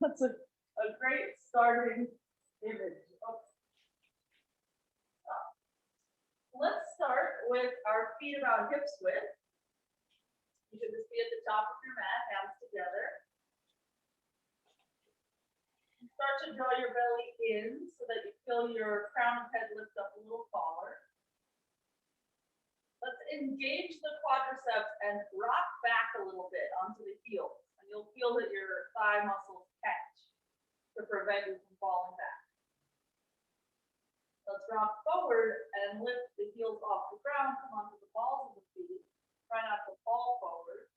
That's a great starting image. Okay. Let's start with our feet about hips width. You should just be at the top of your mat, hands together. Start to draw your belly in so that you feel your crown of head lift up a little taller. Let's engage the quadriceps and rock back a little bit onto the heels. And you'll feel that your thigh muscles catch to prevent you from falling back. Let's rock forward and lift the heels off the ground, come onto the balls of the feet. Try not to fall forward.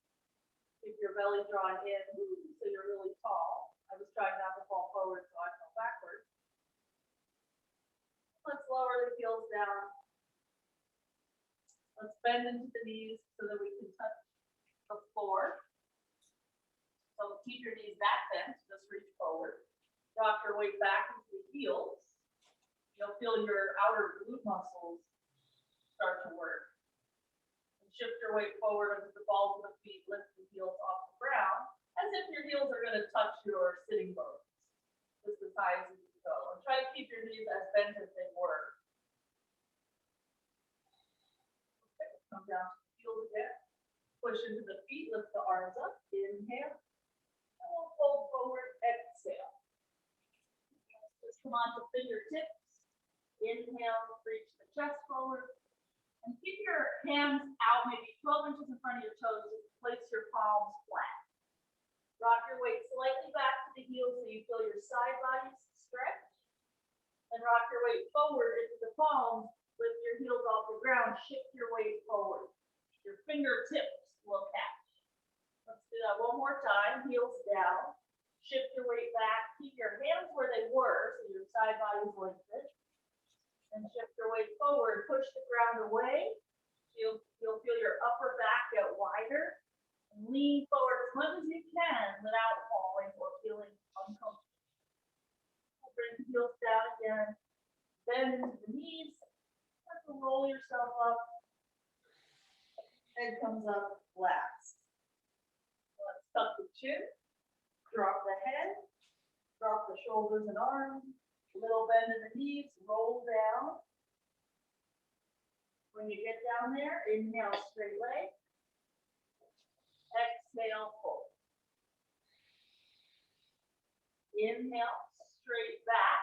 Keep your belly drawn in so you're really tall. I was trying not to fall forward, so I fell backwards. Let's lower the heels down. Let's bend into the knees so that we can touch the floor. So keep your knees back bent, just reach forward. Rock your weight back into the heels. You'll feel your outer glute muscles start to work. And shift your weight forward into the balls of the feet, lift the heels off the ground, as if your heels are going to touch your sitting bones, just as high as you can go. And try to keep your knees as bent as they were. Okay, come down to the heels again. Push into the feet, lift the arms up. Inhale. And we'll fold forward, exhale. Just come on to fingertips. Inhale, reach the chest forward. And keep your hands out maybe 12 inches in front of your toes. Just place your palms flat. Rock your weight slightly back to the heels so you feel your side bodies stretch. And rock your weight forward into the palms. Lift your heels off the ground. Shift your weight forward. Your fingertips will catch. Let's do that one more time. Heels down. Shift your weight back. Keep your hands where they were so your side body's lifted. And shift your weight forward. Push the ground away. You'll feel your upper back get wider. And lean forward as much as you can without falling or feeling uncomfortable. Bring the heels down again. Bend into the knees. Start to roll yourself up. Head comes up last. Let's tuck the chin. Drop the head. Drop the shoulders and arms. Little bend in the knees, roll down. When you get down there, inhale, straight leg. Exhale, fold. Inhale, straight back,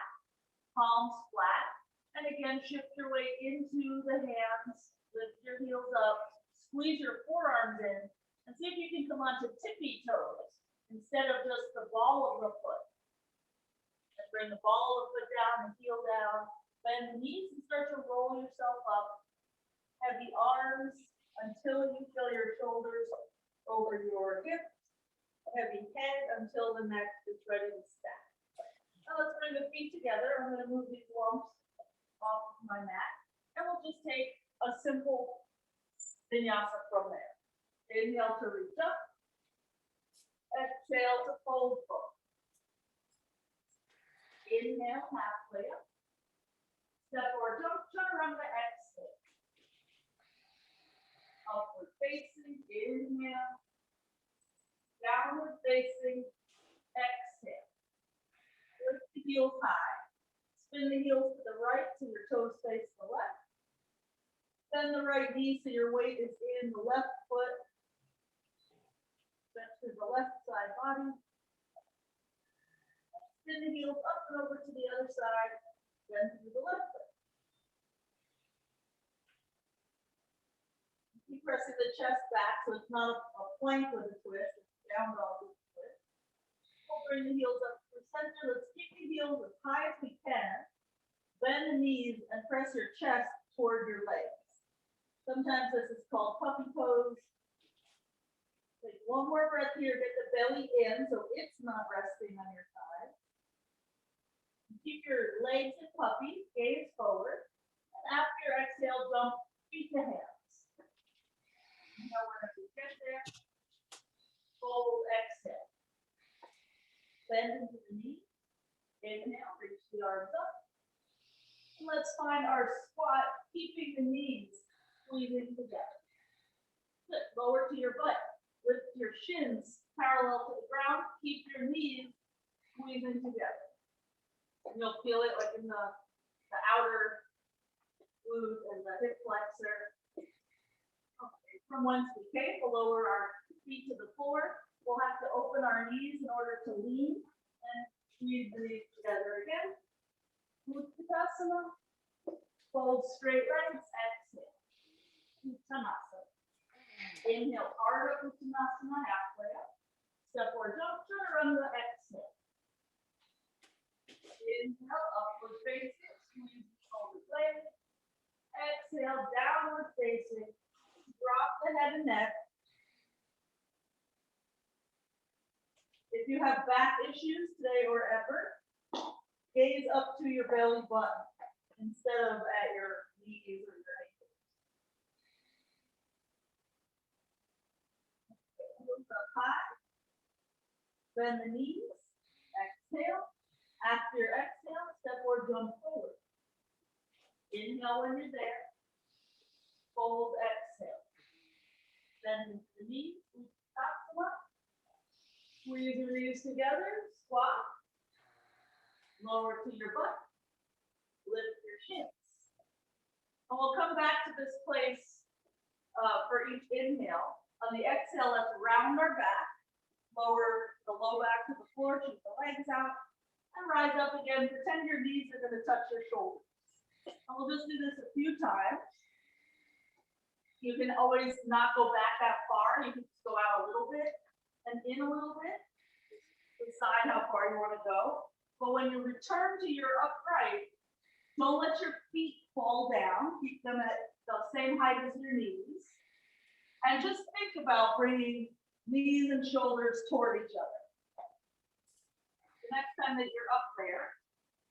palms flat. And again, shift your weight into the hands. Lift your heels up. Squeeze your forearms in. And see if you can come onto tippy toes instead of just the ball of the foot. Bring the ball of the foot down and heel down. Bend the knees and start to roll yourself up. Have the arms until you feel your shoulders over your hips. Heavy head until the neck is ready to stack. Now let's bring the feet together. I'm going to move these lumps off of my mat. And we'll just take a simple vinyasa from there. Inhale to reach up. Exhale to fold forward. Inhale, halfway up. Step forward, turn around the exhale. Upward facing, inhale. Downward facing, exhale. Lift the heels high. Spin the heels to the right so your toes face the left. Bend the right knee so your weight is in the left foot. Stretch to the left side body. Spin the heels up and over to the other side, then to the left foot. Keep pressing the chest back so it's not a plank with a twist, it's a down dog with a twist. We'll bring the heels up to the center. Let's keep the heels as high as we can. Bend the knees and press your chest toward your legs. Sometimes this is called puppy pose. Take one more breath here, get the belly in so it's not resting on your side. Keep your legs in puppy, gaze forward. And after your exhale, jump feet to hands. Inhale whenever you get there. Fold, exhale. Bend into the knee. Inhale, reach the arms up. And let's find our squat, keeping the knees squeezing together. Flip, lower to your butt. Lift your shins parallel to the ground. Keep your knees squeezing together. And you'll feel it like in the outer glute and the hip flexor. Okay. From whence we came, we'll lower our feet to the floor. We'll have to open our knees in order to lean and squeeze the knees together again. Bakasana. Fold straight legs. Exhale. Uttanasana. Inhale, Ardha Uttanasana, halfway up. Step or jump, chaturanga, exhale. Inhale, upward facing, squeeze the shoulder blades. Exhale, downward facing. Drop the head and neck. If you have back issues today or ever, gaze up to your belly button instead of at your knees or your ankles. Look up high. Bend the knees. Exhale. After your exhale, step or jump forward. Inhale when you're there. Fold, exhale. Bend the knees. Uttanasana. Squeeze your knees together. Squat. Lower to your butt. Lift your shins. And we'll come back to this place for each inhale. On the exhale, let's round our back. Lower the low back to the floor. Keep the legs out. And rise up again. Pretend your knees are going to touch your shoulders. And we'll just do this a few times. You can always not go back that far. You can just go out a little bit and in a little bit. Decide how far you want to go. But when you return to your upright, don't let your feet fall down. Keep them at the same height as your knees. And just think about bringing knees and shoulders toward each other. The next time that you're up there,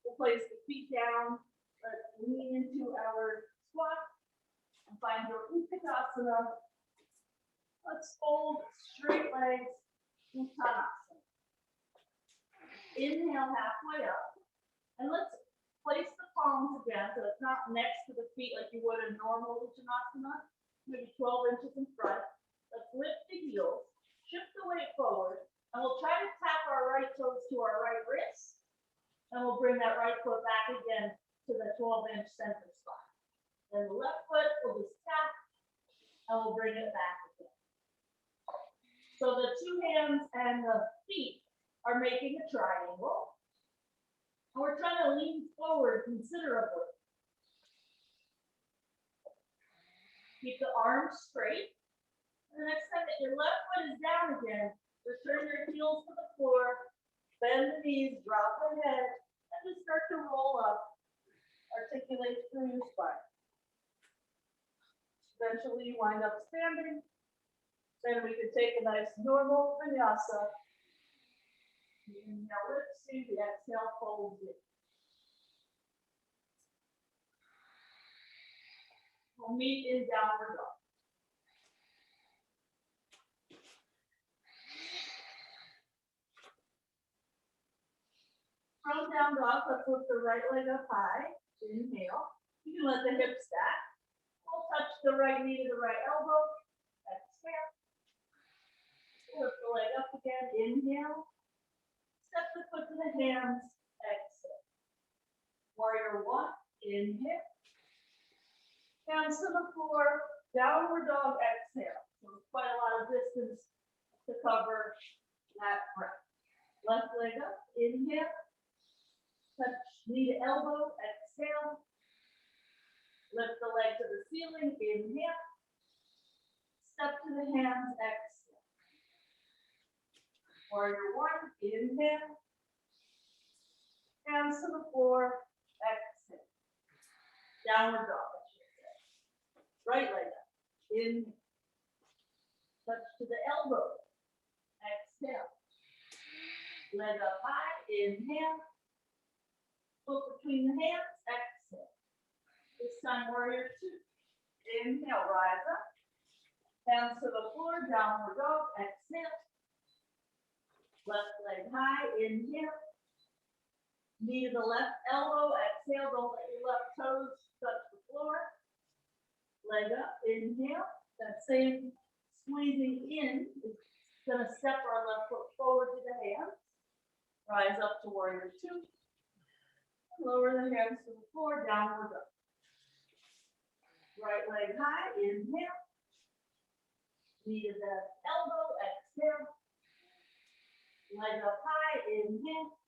we'll place the feet down. Let's lean into our squat and find your Uttanasana. Let's fold straight legs. Uttanasana. Inhale halfway up. And let's place the palms again so it's not next to the feet like you would in normal Uttanasana. Maybe 12 inches in front. Let's lift the heels. Shift the weight forward. And we'll try to tap our right toes to our right wrist. And we'll bring that right foot back again to the 12-inch center spot. Then the left foot will just tap. And we'll bring it back again. So the two hands and the feet are making a triangle. And we're trying to lean forward considerably. Keep the arms straight. And the next time that your left foot is down again, return your heels to the floor, bend the knees, drop the head, and just start to roll up. Articulate through your spine. Eventually you wind up standing. Then we can take a nice normal vinyasa. Inhale, lift, see the exhale, fold it. We'll meet in downward dog. From down dog, let's lift the right leg up high. Inhale. You can let the hips stack. We'll touch the right knee to the right elbow. Exhale. Lift the leg up again. Inhale. Step the foot to the hands. Exhale. Warrior one. Inhale. Hands to the floor. Downward dog. Exhale. So it's quite a lot of distance to cover that breath. Left leg up. Inhale. Touch knee to elbow. Exhale. Lift the leg to the ceiling. Inhale. Step to the hands. Exhale. Warrior one. Inhale. Hands to the floor. Exhale. Downward dog. Right leg up. Inhale. Touch to the elbow. Exhale. Leg up high. Inhale. Foot between the hands. Exhale. This time, warrior two. Inhale, rise up. Hands to the floor, downward dog. Exhale. Left leg high. Inhale. Knee to the left elbow. Exhale. Don't let your left toes touch the floor. Leg up. Inhale. That same squeezing in is Gonna step our left foot forward to the hands. Rise up to warrior two. Lower the hands to the floor, downward dog. Right leg high, inhale. Knee to the elbow, exhale. Leg up high, inhale.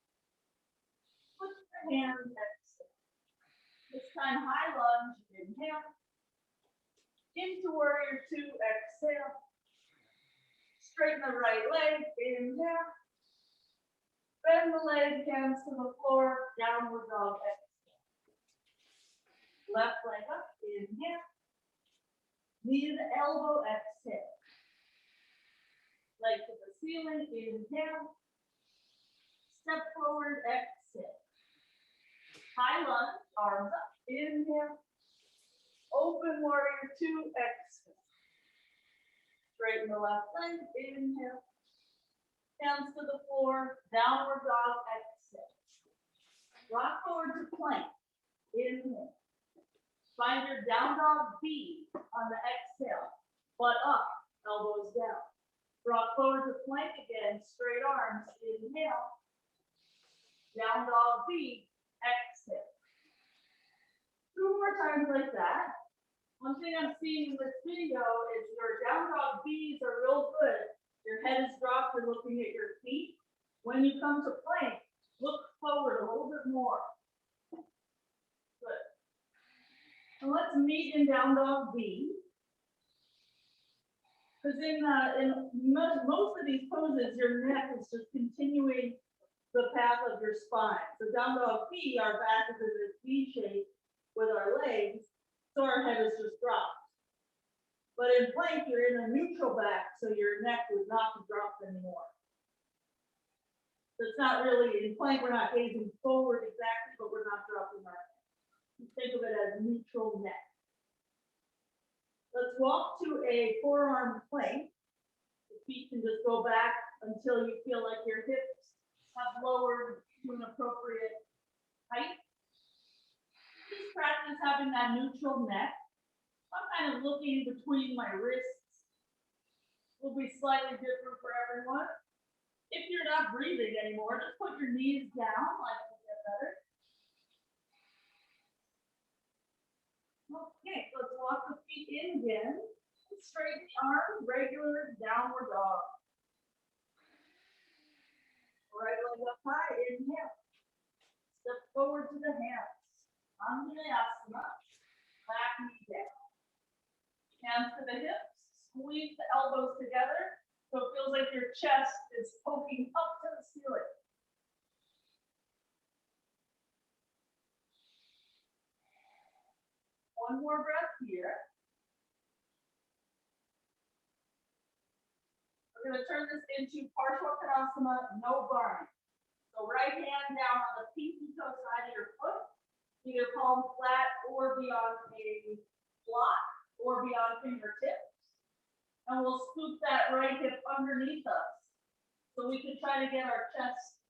Put the hands, exhale. This time high lunge, inhale. Into warrior two, exhale. Straighten the right leg, inhale. Bend the leg, hands to the floor, downward dog, exhale. Left leg up, inhale. Knee to the elbow, exhale. Leg to the ceiling, inhale. Step forward, exhale. High lunge, arms up, inhale. Open warrior two, exhale. Straighten the left leg, inhale. Hands to the floor, downward dog, exhale. Rock forward to plank, inhale. Find your down dog B on the exhale, butt up, elbows down. Rock forward to plank again, straight arms, inhale. Down dog B, exhale. 2 more times like that. One thing I'm seeing in this video is your down dog Bs are real good. Your head is dropped and looking at your feet. When you come to plank, look forward a little bit more. Good. And let's meet in down dog B. Because in most of these poses, your neck is just continuing the path of your spine. So down dog B, our back is in this V shape with our legs, so our head is just dropped. But in plank, you're in a neutral back, so your neck would not be dropped anymore. So it's not really, in plank, we're not gazing forward exactly, but we're not dropping our neck. You think of it as neutral neck. Let's walk to a forearm plank. The feet can just go back until you feel like your hips have lowered to an appropriate height. Just practice having that neutral neck. I'm kind of looking between my wrists. Will be slightly different for everyone. If you're not breathing anymore, just put your knees down, like will get better. Okay, so let's walk the feet in again. Straighten the arms, regular downward dog. Right leg up high, inhale. Step forward to the hands. Hamstrings, back knee down. Hands to the hips, squeeze the elbows together so it feels like your chest is poking up to the ceiling. One more breath here. We're going to turn this into Bakasana, no barring. So right hand down on the pinky toe side of your foot, either palm flat or be on a block or be on fingertips. And we'll scoop that right hip underneath us so we can try to get our chest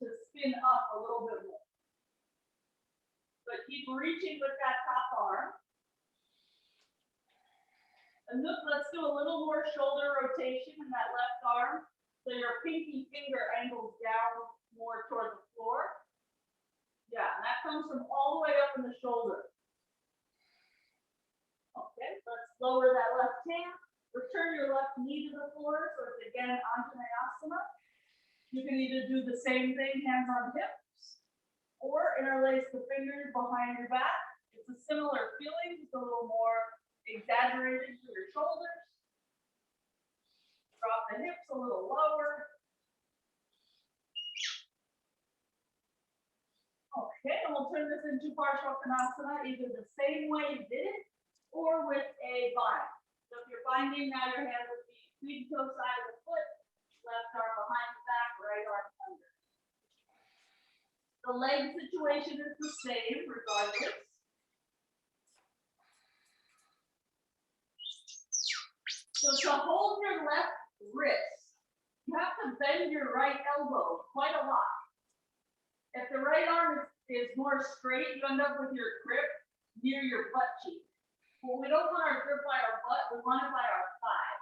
to spin up a little bit more. But keep reaching with that top arm. And let's do a little more shoulder rotation in that left arm. So your pinky finger angles down more toward the floor. Yeah, and that comes from all the way up in the shoulder. Okay, let's lower that left hand. Return your left knee to the floor. So it's again Hamstrings. You can either do the same thing, hands on hips, or interlace the fingers behind your back. It's a similar feeling, just a little more exaggerated for your shoulders. Drop the hips a little lower. Okay, and we'll turn this into Parsva either the same way you did it or with a bind. So if you're binding, now your hand would be big toe side of the foot, left arm behind the back, right arm under. The leg situation is the same regardless. So to hold your left wrist, you have to bend your right elbow quite a lot. If the right arm is more straight, you end up with your grip near your butt cheek. Well, we don't want our grip by our butt, we want it by our thigh.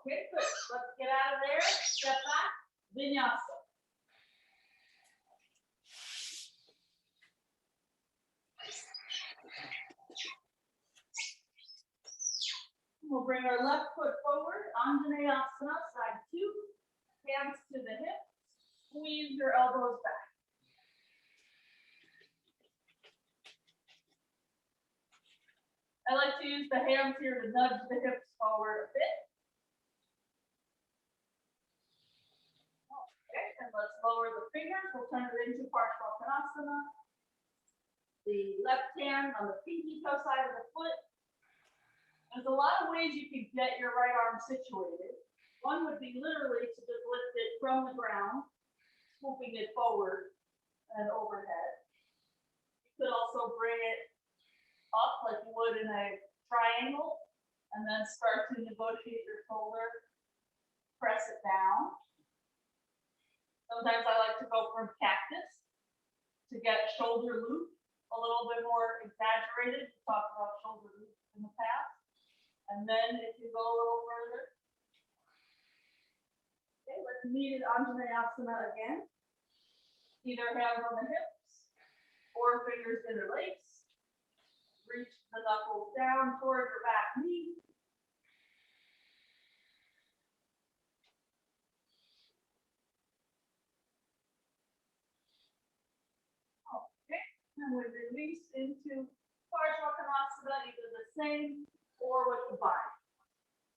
Okay, good. Let's get out of there. Step back. Vinyasa. We'll bring our left foot forward. Anjaneyasana, side 2. Hands to the hips. Squeeze your elbows back. I like to use the hands here to nudge the hips forward a bit. Okay, and let's lower the fingers. We'll turn it into Parsva. The left hand on the pinky toe side of the foot. There's a lot of ways you can get your right arm situated. One would be literally to just lift it from the ground, swooping it forward and overhead. You could also bring it up like you would in a triangle, and then start to negotiate your shoulder, press it down. Sometimes I like to go from cactus to get shoulder loop a little bit more exaggerated. We talked about shoulder loop in the past. And then if you go a little further, okay, let's meet it Anjaneyasana again. Either hands on the hips or fingers interlace. Reach the knuckles down toward your back knee. Okay, and we release into Parsva, either the same or with the bind.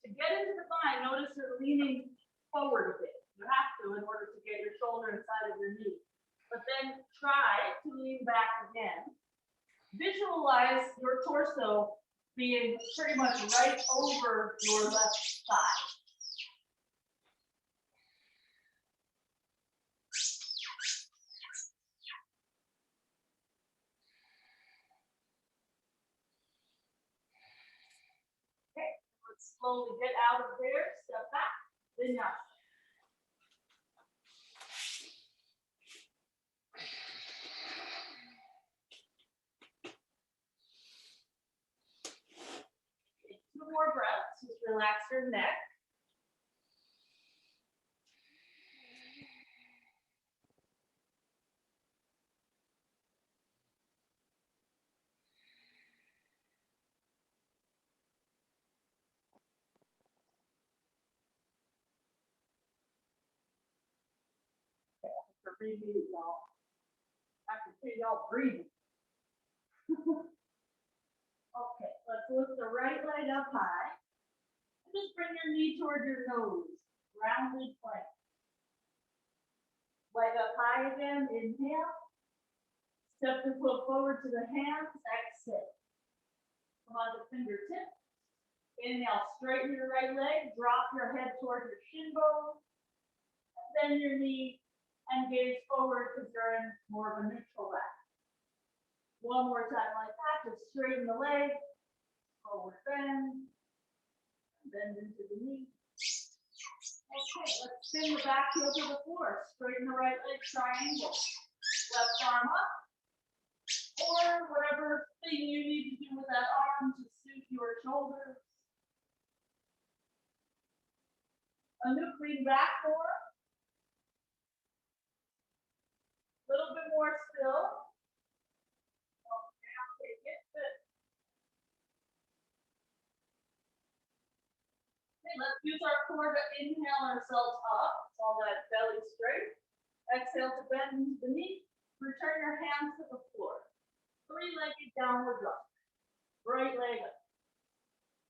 To get into the bind, notice you're leaning forward a bit. You have to in order to get your shoulder inside of your knee. But then try to lean back again. Visualize your torso being pretty much right over your left thigh. Okay, let's slowly get out of there, step back, vinyasa. Two more breaths, just relax your neck. For breathing, y'all. I can see y'all breathing. Okay, let's lift the right leg up high. And just bring your knee toward your nose. Rounded plank. Leg up high again, inhale. Step the foot forward to the hands, exhale. Come on to fingertips. Inhale, straighten your right leg, drop your head toward your shin bone. Bend your knee and gaze forward because you're in more of a neutral back. One more time like that, just straighten the leg, forward bend, bend into the knee. Okay, let's spin the back heel to the floor. Straighten the right leg, triangle. Left arm up, or whatever thing you need to do with that arm to suit your shoulders. A new lean back more. A little bit more still. Okay, I'll take it. Good. Okay, let's use our core to inhale ourselves up. All that belly straight. Exhale to bend into the knee. Return your hands to the floor. Three-legged downward dog. Right leg up.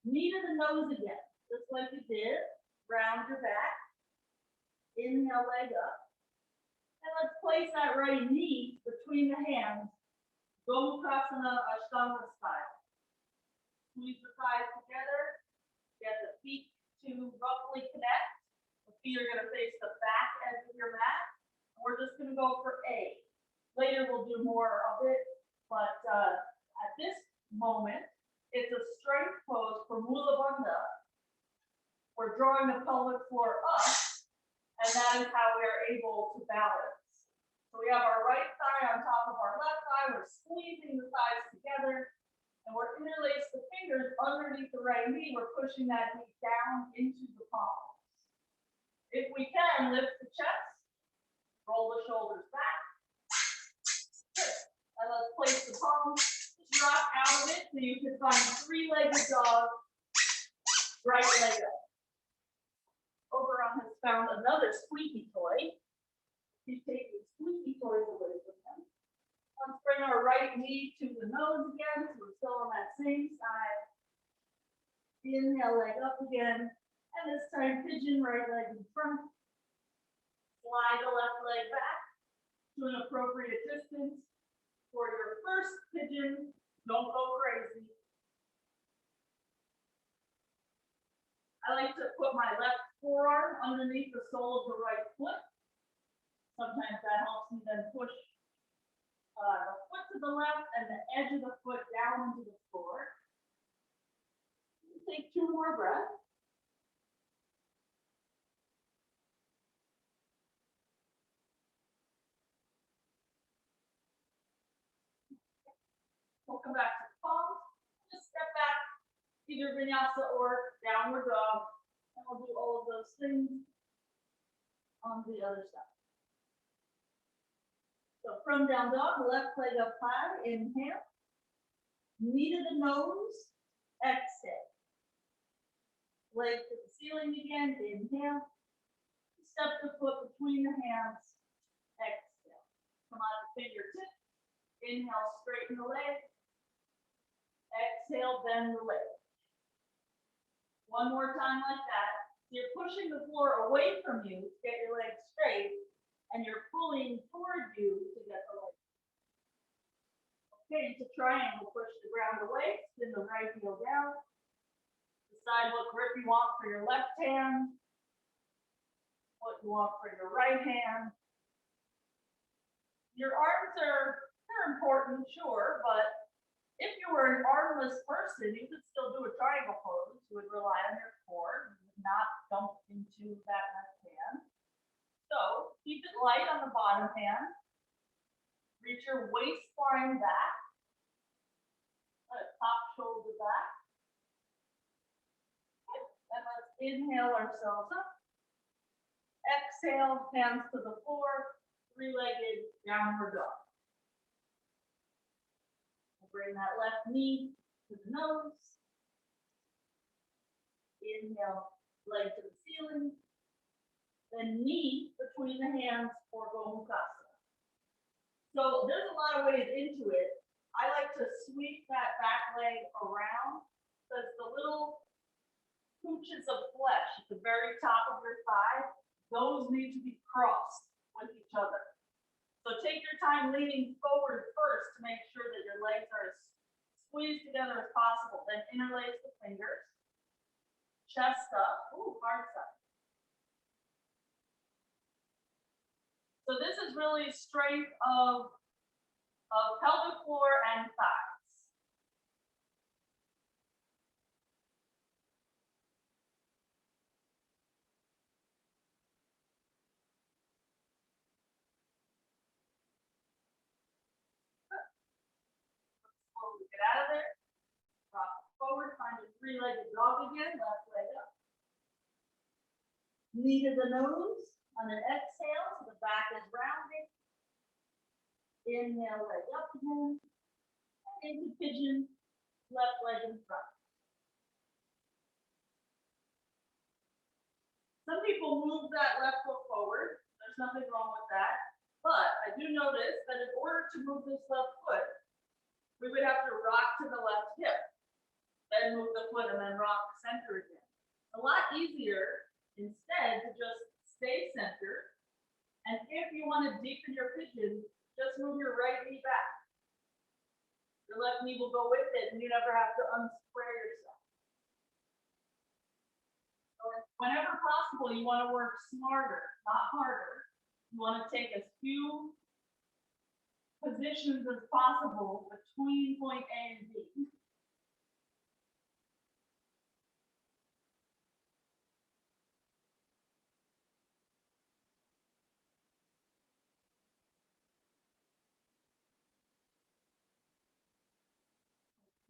Knee to the nose again, just like you did. Round your back. Inhale, leg up. And let's place that right knee between the hands. Bakasana, Ashtanga style. Squeeze the thighs together. Get the feet to roughly connect. The feet are going to face the back edge of your mat. We're just going to go for A. Later we'll do more of it, but at this moment, it's a strength pose for Mula Bandha. We're drawing the pelvic floor up, and that is how we are able to balance. So we have our right thigh on top of our left thigh. We're squeezing the thighs together, and we're interlacing the fingers underneath the right knee. We're pushing that knee down into the palm. If we can, lift the chest, roll the shoulders back. Good. And let's place the palms. Just rock out of it so you can find three-legged dog. Right leg up. Oberon has found another squeaky toy. He's taking squeaky toys away from him. Let's bring our right knee to the nose again, so we're still on that same side. Inhale, leg up again. And this time, pigeon, right leg in front. Slide the left leg back to an appropriate distance. For your first pigeon, don't go crazy. I like to put my left forearm underneath the sole of the right foot. Sometimes that helps me then push the foot to the left and the edge of the foot down into the floor. Take 2 more breaths. We'll come back to the palms. Just step back. Either vinyasa or downward dog, and we'll do all of those things on the other side. So from down dog, left leg up high, inhale. Knee to the nose, exhale. Leg to the ceiling again, inhale. Step the foot between the hands, exhale. Come on to fingertips. Inhale, straighten the leg. Exhale, bend the leg. One more time like that. You're pushing the floor away from you to get your legs straight, and you're pulling toward you to get the legs. Okay, it's a triangle. Push the ground away, spin the right heel down. Decide what grip you want for your left hand, what you want for your right hand. Your arms they're important, sure, but if you were an armless person, you could still do a triangle pose. You would rely on your core, you would not dump into that left hand. So keep it light on the bottom hand. Reach your waistline back. Let it top shoulder back. Good. And let's inhale ourselves up. Exhale, hands to the floor, three-legged downward dog. Bring that left knee to the nose. Inhale, leg to the ceiling. Then knee between the hands for bakasana. So there's a lot of ways into it. I like to sweep that back leg around because the little pooches of flesh at the very top of your thigh, those need to be crossed with each other. So take your time leaning forward first to make sure that your legs are as squeezed together as possible. Then interlace the fingers. Chest up. Ooh, hard side. So this is really strength of pelvic floor and thighs. Slowly get out of there. Drop forward, find a three-legged dog again, left leg up. Knee to the nose. On an exhale, so the back is rounded. Inhale, leg up again. And into pigeon, left leg in front. Some people move that left foot forward. There's nothing wrong with that. But I do notice that in order to move this left foot, we would have to rock to the left hip. Then move the foot and then rock the center again. A lot easier instead to just stay centered. And if you want to deepen your pigeon, just move your right knee back. Your left knee will go with it and you never have to unsquare yourself. So whenever possible, you want to work smarter, not harder. You want to take as few positions as possible between point A and B.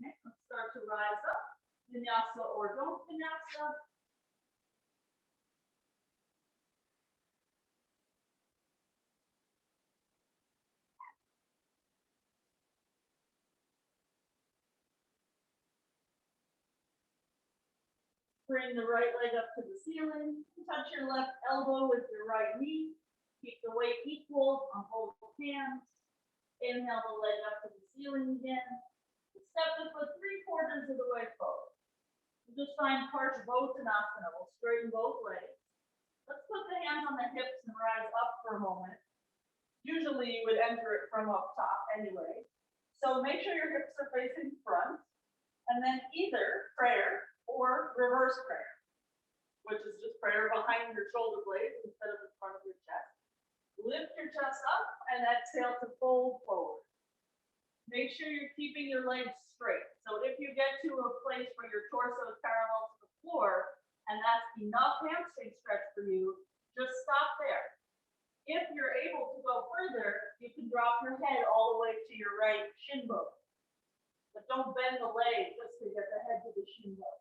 Okay, let's start to rise up. Vinyasa or don't vinyasa. Bring the right leg up to the ceiling. Touch your left elbow with your right knee. Keep the weight equal on both hands. Inhale the leg up to the ceiling again. Step the foot 3/4 of the way forward. Just find Parsva. We'll straighten both legs. Let's put the hands on the hips and rise up for a moment. Usually you would enter it from up top anyway. So make sure your hips are facing front. And then either prayer or reverse prayer, which is just prayer behind your shoulder blades instead of in front of your chest. Lift your chest up and exhale to fold forward. Make sure you're keeping your legs straight. So if you get to a place where your torso is parallel to the floor, and that's enough hamstring stretch for you, just stop there. If you're able to go further, you can drop your head all the way to your right shin bone. But don't bend the leg just to get the head to the shin bone.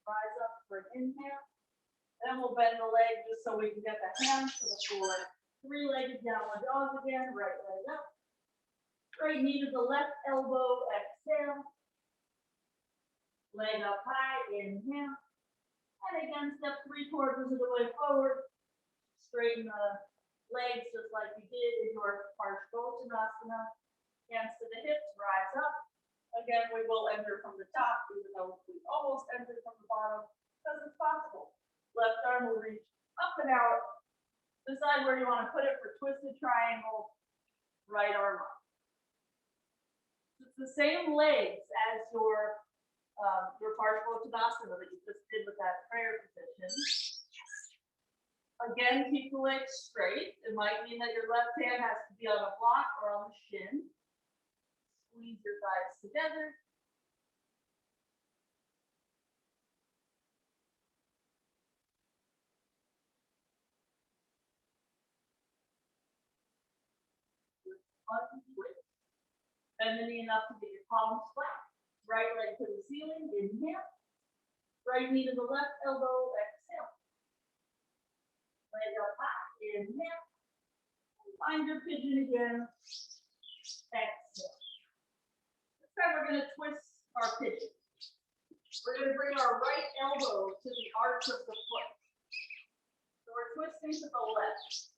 Rise up for an inhale. Then we'll bend the leg just so we can get the hands to the floor. Three-legged downward dog again, right leg up. Right knee to the left elbow, exhale. Leg up high, inhale. And again, step 3/4 of the way forward. Straighten the legs just like you did in your Vayatnasana. Hands to the hips, rise up. Again, we will enter from the top, even though we almost entered from the bottom, because it's possible. Left arm will reach up and out. Decide where you want to put it for twisted triangle. Right arm up. It's the same legs as your Vayatnasana that you just did with that prayer position. Again, keep the legs straight. It might mean that your left hand has to be on a block or on the shin. Squeeze your thighs together. Twist. Bend the knee enough to get your palms flat. Right leg to the ceiling, inhale. Right knee to the left elbow, exhale. Leg up high, inhale. Find your pigeon again, exhale. This time we're going to twist our pigeon. We're going to bring our right elbow to the arch of the foot. So we're twisting to the left.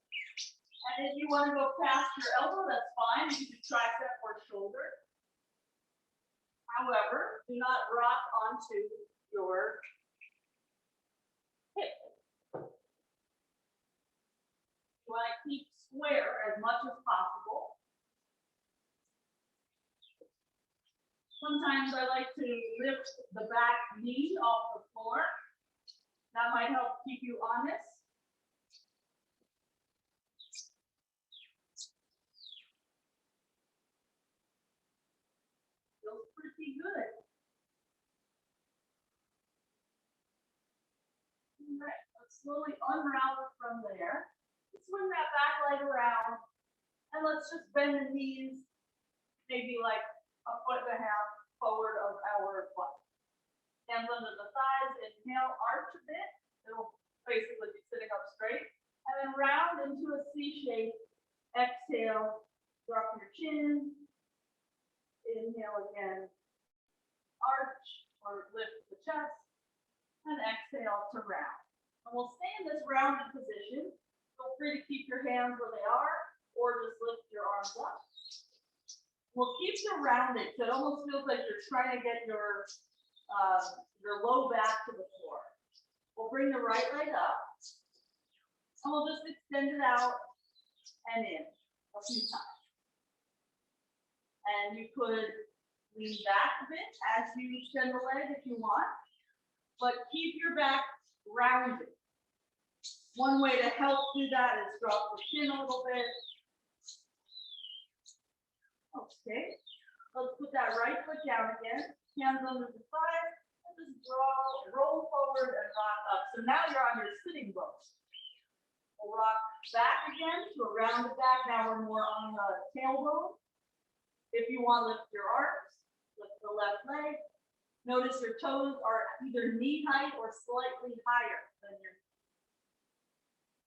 And if you want to go past your elbow, that's fine. You can tricep or shoulder. However, do not rock onto your hip. You want to keep square as much as possible. Sometimes I like to lift the back knee off the floor. That might help keep you honest. Feels pretty good. All right, let's slowly unravel from there. Swing that back leg around, and let's just bend the knees, maybe like 1.5 feet forward of our butt. Hands under the thighs, inhale, arch a bit. It'll basically be sitting up straight. And then round into a C shape. Exhale, drop your chin. Inhale again, arch or lift the chest. And exhale to round. And we'll stay in this rounded position. Feel free to keep your hands where they are, or just lift your arms up. We'll keep you rounded, so it almost feels like you're trying to get your low back to the floor. We'll bring the right leg up, and we'll just extend it out and in a few times. And you could lean back a bit as you extend the leg if you want, but keep your back rounded. One way to help do that is drop the chin a little bit. Okay, let's put that right foot down again. Hands under the thighs, and just roll forward and rock up. So now you're on your sitting bones. We'll rock back again to a rounded back. Now we're more on the tailbone. If you want to lift your arms, lift the left leg. Notice your toes are either knee height or slightly higher than your knee.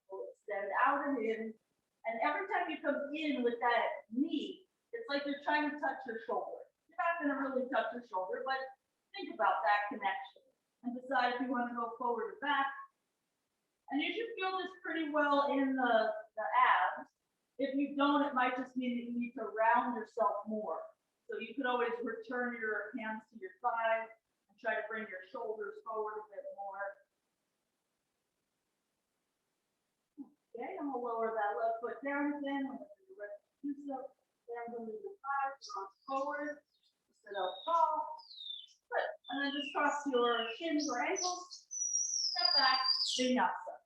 We'll extend out and in. And every time you come in with that knee, It's like you're trying to touch your shoulder. You're not going to really touch your shoulder, but think about that connection and decide if you want to go forward or back. And you should feel this pretty well in the abs. If you don't, it might just mean that you need to round yourself more. So you could always return your hands to your thighs and try to bring your shoulders forward a bit more. Okay, I'm gonna lower that left foot down again. I'm gonna do the rest of the so. Then I'm gonna move the thighs, cross forward, sit up tall. Good. And then just cross your shins or ankles. Step back, Vinyasa.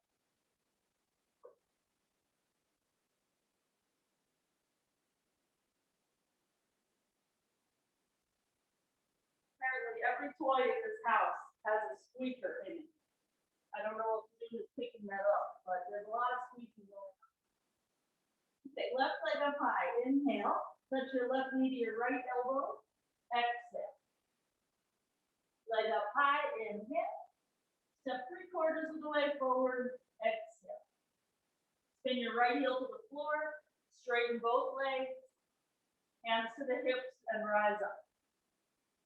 Apparently, every toy in this house has a squeaker in it. I don't know what to do with picking that up, but there's a lot of squeaking going on. Okay, left leg up high. Inhale. Touch your left knee to your right elbow. Exhale. Leg up high. Inhale. Step 3/4 of the way forward. Exhale. Spin your right heel to the floor. Straighten both legs. Hands to the hips and rise up.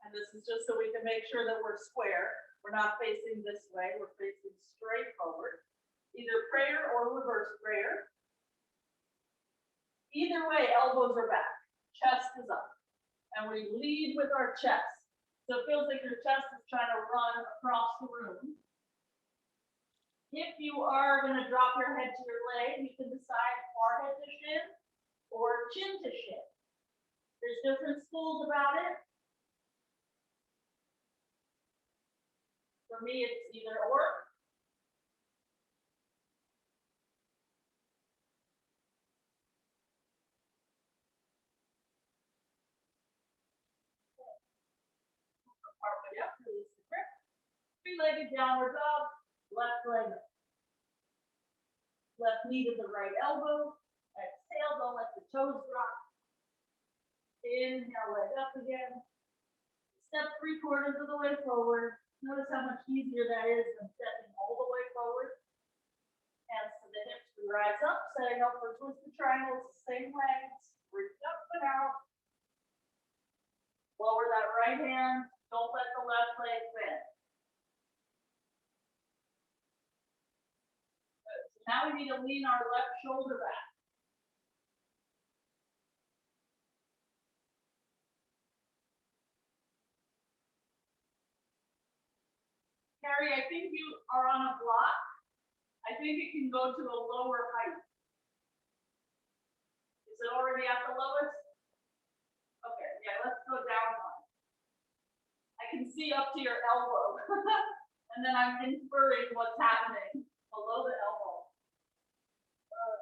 And this is just so we can make sure that we're square. We're not facing this way. We're facing straight forward. Either prayer or reverse prayer. Either way, elbows are back. Chest is up. And we lead with our chest. So it feels like your chest is trying to run across the room. If you are going to drop your head to your leg, you can decide forehead to shin or chin to shin. There's different schools about it. For me, it's either or. Partway up, release the grip. Three-legged downward dog, left leg up. Left knee to the right elbow. Exhale, don't let the toes drop. Inhale, leg up again. Step 3/4 of the way forward. Notice how much easier that is than stepping all the way forward. Hands to the hips, we rise up, setting up for twisted triangles, same legs. Reach up and out. Lower that right hand. Don't let the left leg bend. Good. So now we need to lean our left shoulder back. Carrie, I think you are on a block. I think it can go to a lower height. Is it already at the lowest? Okay, yeah, let's go down one. I can see up to your elbow. And then I'm inferring what's happening below the elbow. Good.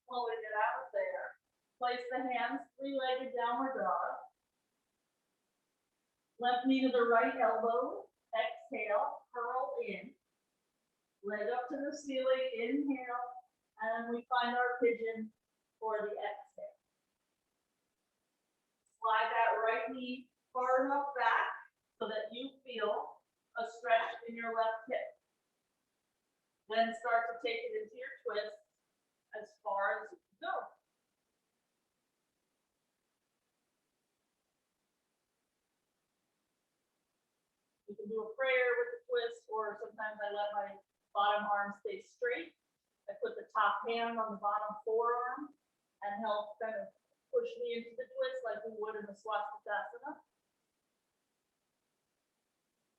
Slowly get out of there. Place the hands, three-legged downward dog. Left knee to the right elbow. Exhale, curl in. Leg up to the ceiling, inhale. And we find our pigeon for the exhale. Slide that right knee far enough back so that you feel a stretch in your left hip. Then start to take it into your twist as far as you can go. You can do a prayer with the twist, or sometimes I let my bottom arm stay straight. I put the top hand on the bottom forearm and help kind of push me into the twist like we would in the Maksikanagasana.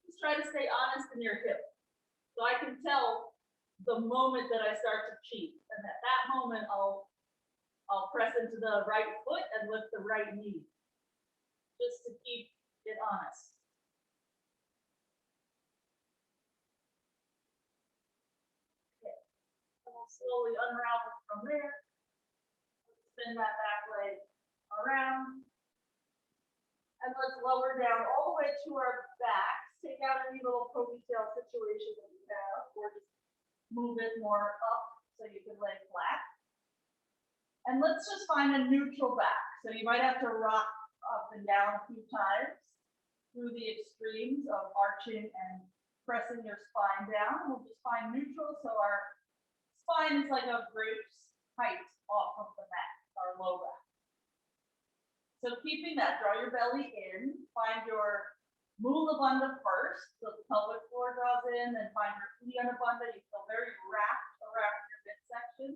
Just try to stay honest in your hip. So I can tell the moment that I start to cheat. And at that moment, I'll press into the right foot and lift the right knee. Just to keep it honest. Slowly unravel from there. Spin that back leg around. And let's lower down all the way to our backs. Take out any little ponytail situation that you have, or just move it more up so you can lay flat. And let's just find a neutral back. So you might have to rock up and down a few times through the extremes of arching and pressing your spine down. We'll just find neutral so our spine is like a grape's height off of the mat, our low back. So keeping that, draw your belly in, find your Mula Bandha first, so the pelvic floor draws in, then find your Uddiyana Bandha. You feel very wrapped around your midsection,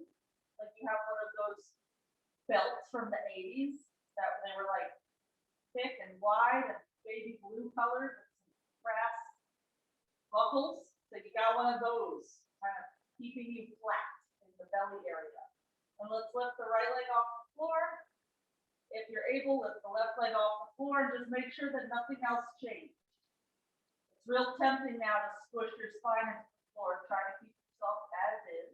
like you have one of those belts from the 80s that they were like thick and wide and baby blue colored with some brass buckles. So you got one of those, kind of keeping you flat in the belly area. And let's lift the right leg off the floor. If you're able, lift the left leg off the floor and just make sure that nothing else changed. It's real tempting now to squish your spine into the floor, trying to keep yourself as is.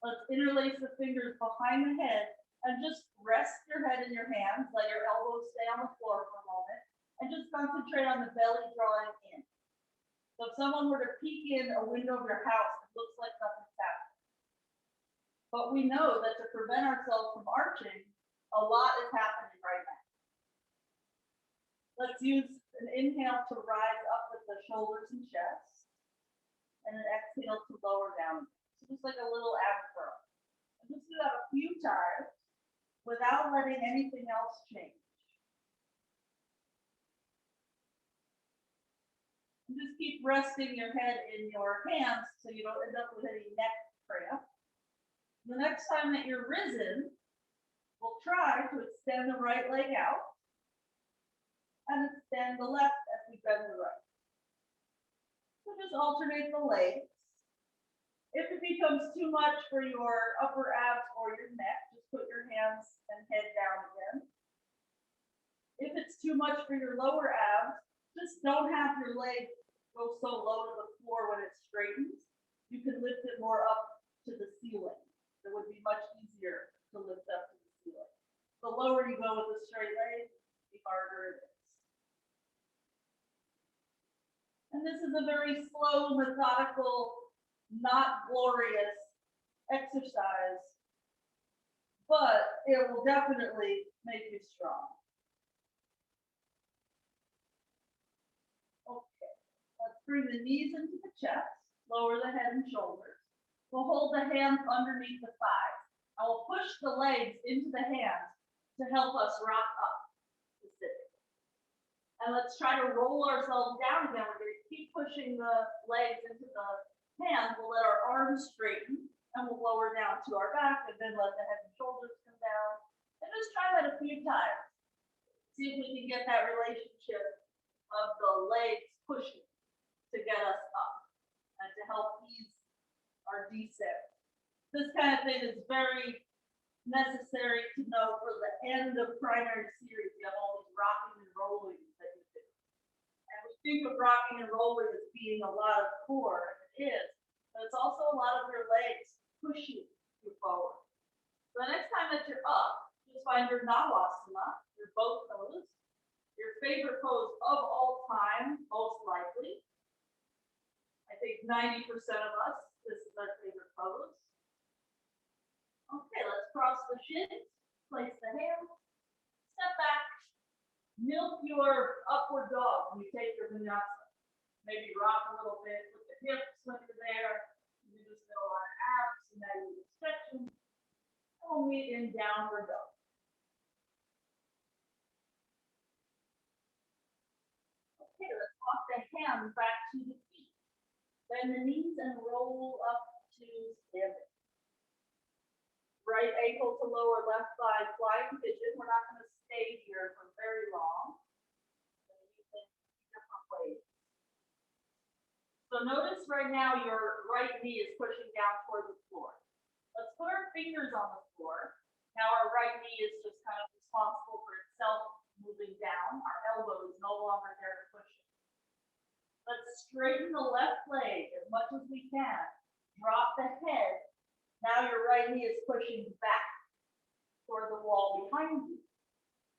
Let's interlace the fingers behind the head and just rest your head in your hands. Let your elbows stay on the floor for a moment and just concentrate on the belly drawing in. So if someone were to peek in a window of your house, it looks like nothing's happening. But we know that to prevent ourselves from arching, a lot is happening right now. Let's use an inhale to rise up with the shoulders and chest, and an exhale to lower down. So just like a little ab curl. And just do that a few times without letting anything else change. And just keep resting your head in your hands so you don't end up with any neck cramp. The next time that you're risen, we'll try to extend the right leg out and extend the left as we bend the right. So just alternate the legs. If it becomes too much for your upper abs or your neck, just put your hands and head down again. If it's too much for your lower abs, just don't have your leg go so low to the floor when it straightens. You can lift it more up to the ceiling. It would be much easier to lift up to the ceiling. The lower you go with a straight leg, the harder it is. And this is a very slow, methodical, not glorious exercise, but it will definitely make you strong. Okay, let's bring the knees into the chest, lower the head and shoulders. We'll hold the hands underneath the thighs. I will push the legs into the hands to help us rock up to sitting. And let's try to roll ourselves down again. We're going to keep pushing the legs into the hands. We'll let our arms straighten and we'll lower down to our back and then let the head and shoulders come down. And just try that a few times. See if we can get that relationship of the legs pushing to get us up and to help ease our descent. This kind of thing is very necessary to know for the end of primary series. You have all these rocking and rolling that you do. And we think of rocking and rolling as being a lot of core, and it is, but it's also a lot of your legs pushing you forward. So the next time that you're up, just find your Navasana, your boat pose, your favorite pose of all time, most likely. I think 90% of us, this is our favorite pose. Okay, let's cross the shins, place the hands, step back, milk your upward dog when you take your vinyasa. Maybe rock a little bit with the hips when you're there. You just get a lot of abs and then extension. And we'll meet in downward dog. Okay, let's walk the hands back to the feet. Bend the knees and roll up to standing. Right ankle to lower left thigh, flying pigeon. We're not going to stay here for very long. You can different ways. So notice right now your right knee is pushing down toward the floor. Let's put our fingers on the floor. Now our right knee is just kind of responsible for itself moving down. Our elbow is no longer there to push it. Let's straighten the left leg as much as we can. Drop the head. Now your right knee is pushing back toward the wall behind you.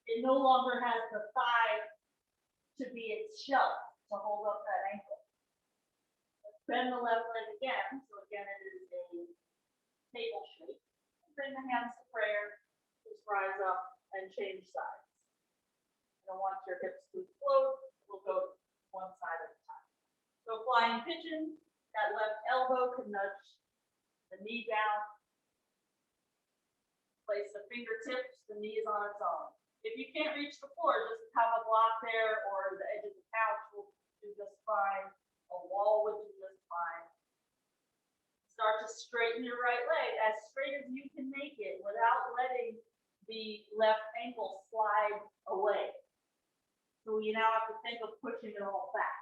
It no longer has the thigh to be its shelf to hold up that ankle. Let's bend the left leg again. So again, it is a table shape. Bring the hands to prayer. Just rise up and change sides. You don't want your hips to float. We'll go one side at a time. So flying pigeon, that left elbow can nudge the knee down. Place the fingertips, the knee is on its own. If you can't reach the floor, just have a block there, or the edge of the couch will do just fine. A wall would do just fine. Start to straighten your right leg as straight as you can make it without letting the left ankle slide away. So you now have to think of pushing it all back.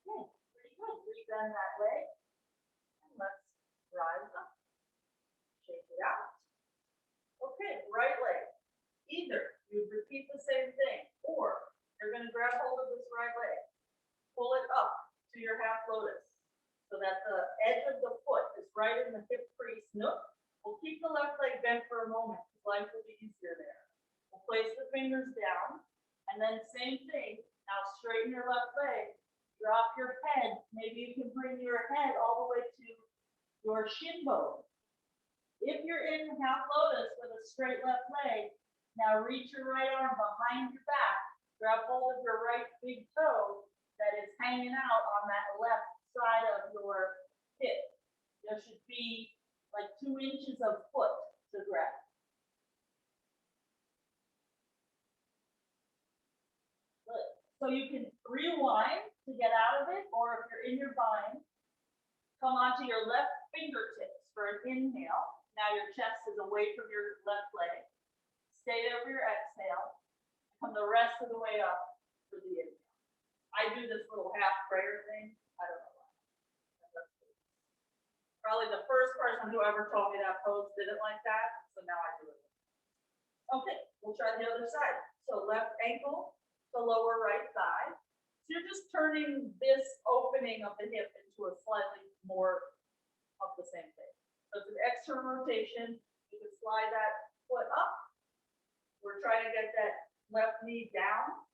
Okay, pretty good. Rebend that leg. And let's rise up. Shake it out. Okay, right leg. Either you repeat the same thing, or you're going to grab hold of this right leg, pull it up to your half lotus so that the edge of the foot is right in the hip crease nook. We'll keep the left leg bent for a moment because life will be easier there. We'll place the fingers down, and then same thing. Now straighten your left leg, drop your head. Maybe you can bring your head all the way to your shin bone. If you're in half lotus with a straight left leg, now reach your right arm behind your back. Grab hold of your right big toe that is hanging out on that left side of your hip. There should be like 2 inches of foot to grab. Good. So you can rewind to get out of it, or if you're in your bind, come onto your left fingertips for an inhale. Now your chest is away from your left leg. Stay there for your exhale. Come the rest of the way up for the inhale. I do this little half prayer thing. I don't know why. Probably the first person who ever told me that pose did it like that, so now I do it. Okay, we'll try the other side. So left ankle to lower right thigh. So you're just turning this opening of the hip into a slightly more of the same thing. So it's an external rotation. You can slide that foot up. We're trying to get that left knee down.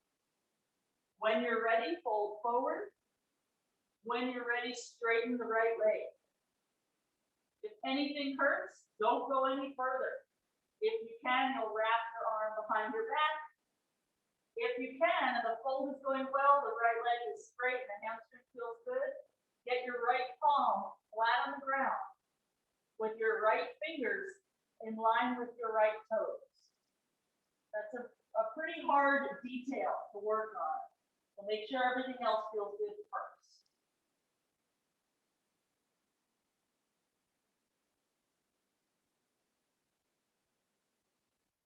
When you're ready, fold forward. When you're ready, straighten the right leg. If anything hurts, don't go any further. If you can, you'll wrap your arm behind your back. If you can, and the fold is going well, the right leg is straight and the hamstring feels good, get your right palm flat on the ground with your right fingers in line with your right toes. That's a pretty hard detail to work on. So make sure everything else feels good first.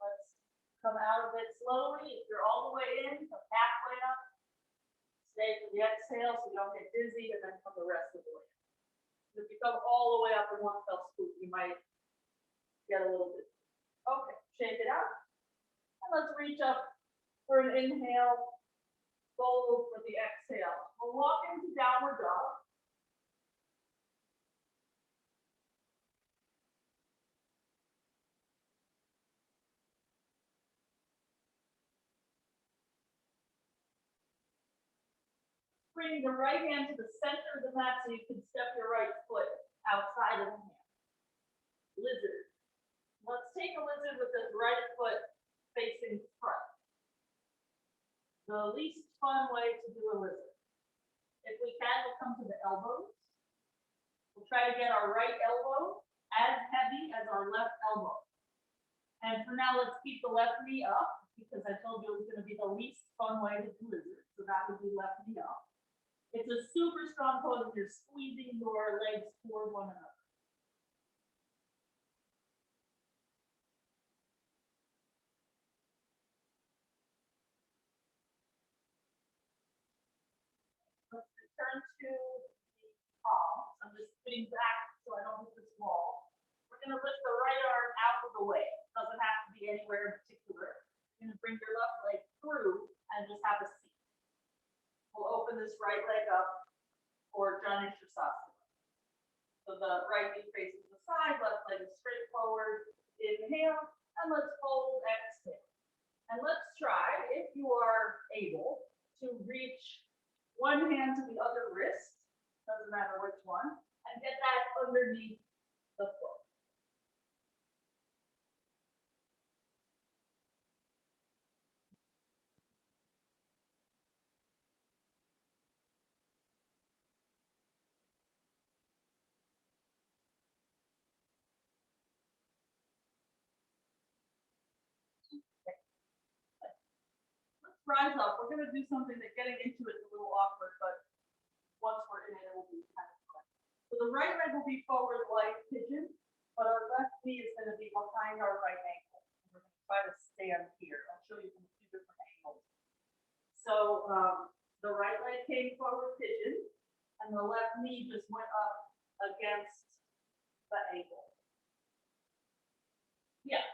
Let's come out of it slowly. If you're all the way in, come halfway up. Stay for the exhale so you don't get dizzy, and then come the rest of the way. If you come all the way up in one fell swoop, you might get a little bit. Okay, shake it out. And let's reach up for an inhale, fold for the exhale. We'll walk into downward dog. Bring the right hand to the center of the mat so you can step your right foot outside of the hand. Lizard. Let's take a lizard with the right foot facing front. The least fun way to do a lizard. If we can, we'll come to the elbows. We'll try to get our right elbow as heavy as our left elbow. And for now, let's keep the left knee up because I told you it was going to be the least fun way to do lizard. So that would be left knee up. It's a super strong pose if you're squeezing your legs toward one another. Let's return to the palms. I'm just sitting back so I don't hit this wall. We're going to lift the right arm out of the way. It doesn't have to be anywhere in particular. You're going to bring your left leg through and just have a seat. We'll open this right leg up for Janushrasana. So the right knee faces the side, left leg is straight forward. Inhale, and let's fold, exhale. And let's try, if you are able, to reach one hand to the other wrist, doesn't matter which one, and get that underneath the foot. rise up. We're going to do something that getting into it is a little awkward, but once we're in it, it will be kind of fun. So the right leg will be forward like pigeon, but our left knee is going to be behind our right ankle. We're going to try to stand here. I'll show you from two different angles. So the right leg came forward pigeon, and the left knee just went up against the ankle. Yeah,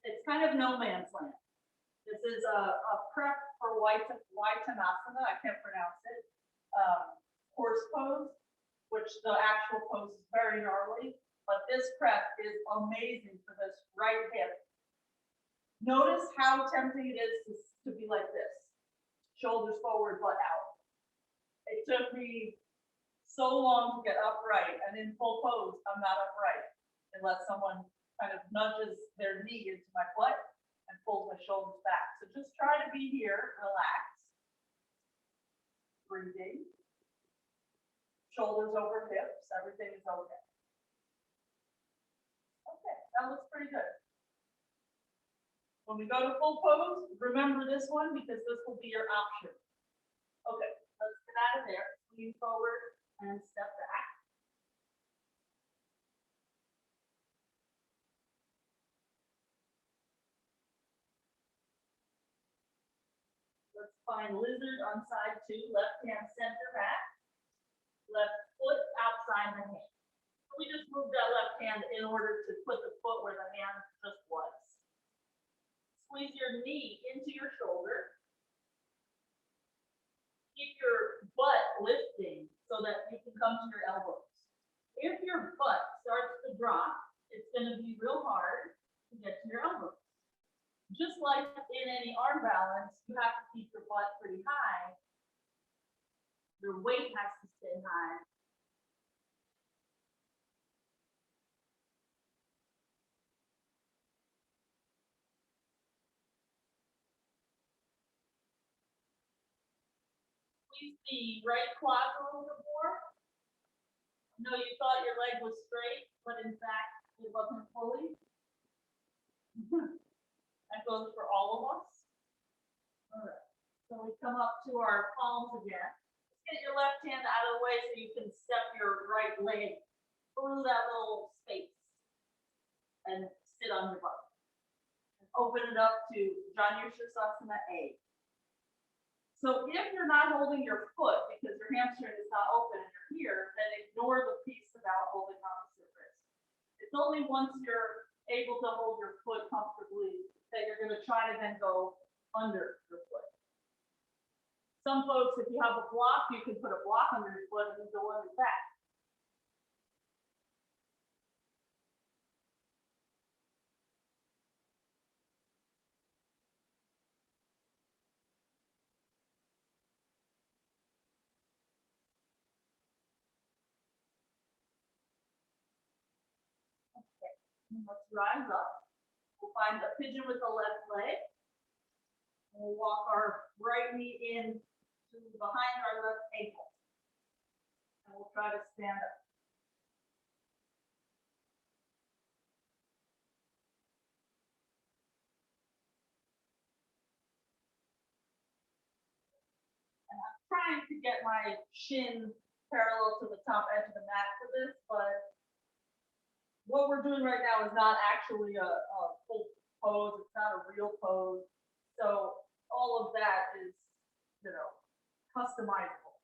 it's kind of no man's land. This is a prep for Vayatnasana. I can't pronounce it. Horse pose, which the actual pose is very gnarly, but this prep is amazing for this right hip. Notice how tempting it is to be like this, shoulders forward, butt out. It took me so long to get upright, and in full pose, I'm not upright unless someone kind of nudges their knee into my butt and pulls my shoulders back. So just try to be here, relax, breathing, shoulders over hips, everything is okay. Okay, that looks pretty good. When we go to full pose, remember this one because this will be your option. Okay, let's get out of there, lean forward and step back. Let's find lizard on side 2, left hand center back, left foot outside the hand. We just moved that left hand in order to put the foot where the hand just was. Squeeze your knee into your shoulder. Keep your butt lifting so that you can come to your elbows. If your butt starts to drop, it's going to be real hard to get to your elbows. Just like in any arm balance, you have to keep your butt pretty high. Your weight has to stay high. Squeeze the right quad a little bit more. No, you thought your leg was straight, but in fact, it wasn't fully. That goes for all of us. All right, so we come up to our palms again. Let's get your left hand out of the way so you can step your right leg through that little space and sit on your butt. And open it up to Vayatnasana A. So if you're not holding your foot because your hamstring is not open and you're here, then ignore the piece about holding opposite wrist. It's only once you're able to hold your foot comfortably that you're going to try to then go under your foot. Some folks, if you have a block, you can put a block under your foot and go under that. Okay, let's rise up. We'll find a pigeon with the left leg. We'll walk our right knee in to behind our left ankle. And we'll try to stand up. And I'm trying to get my shin parallel to the top edge of the mat for this, but what we're doing right now is not actually a full pose. It's not a real pose. So all of that is, customizable.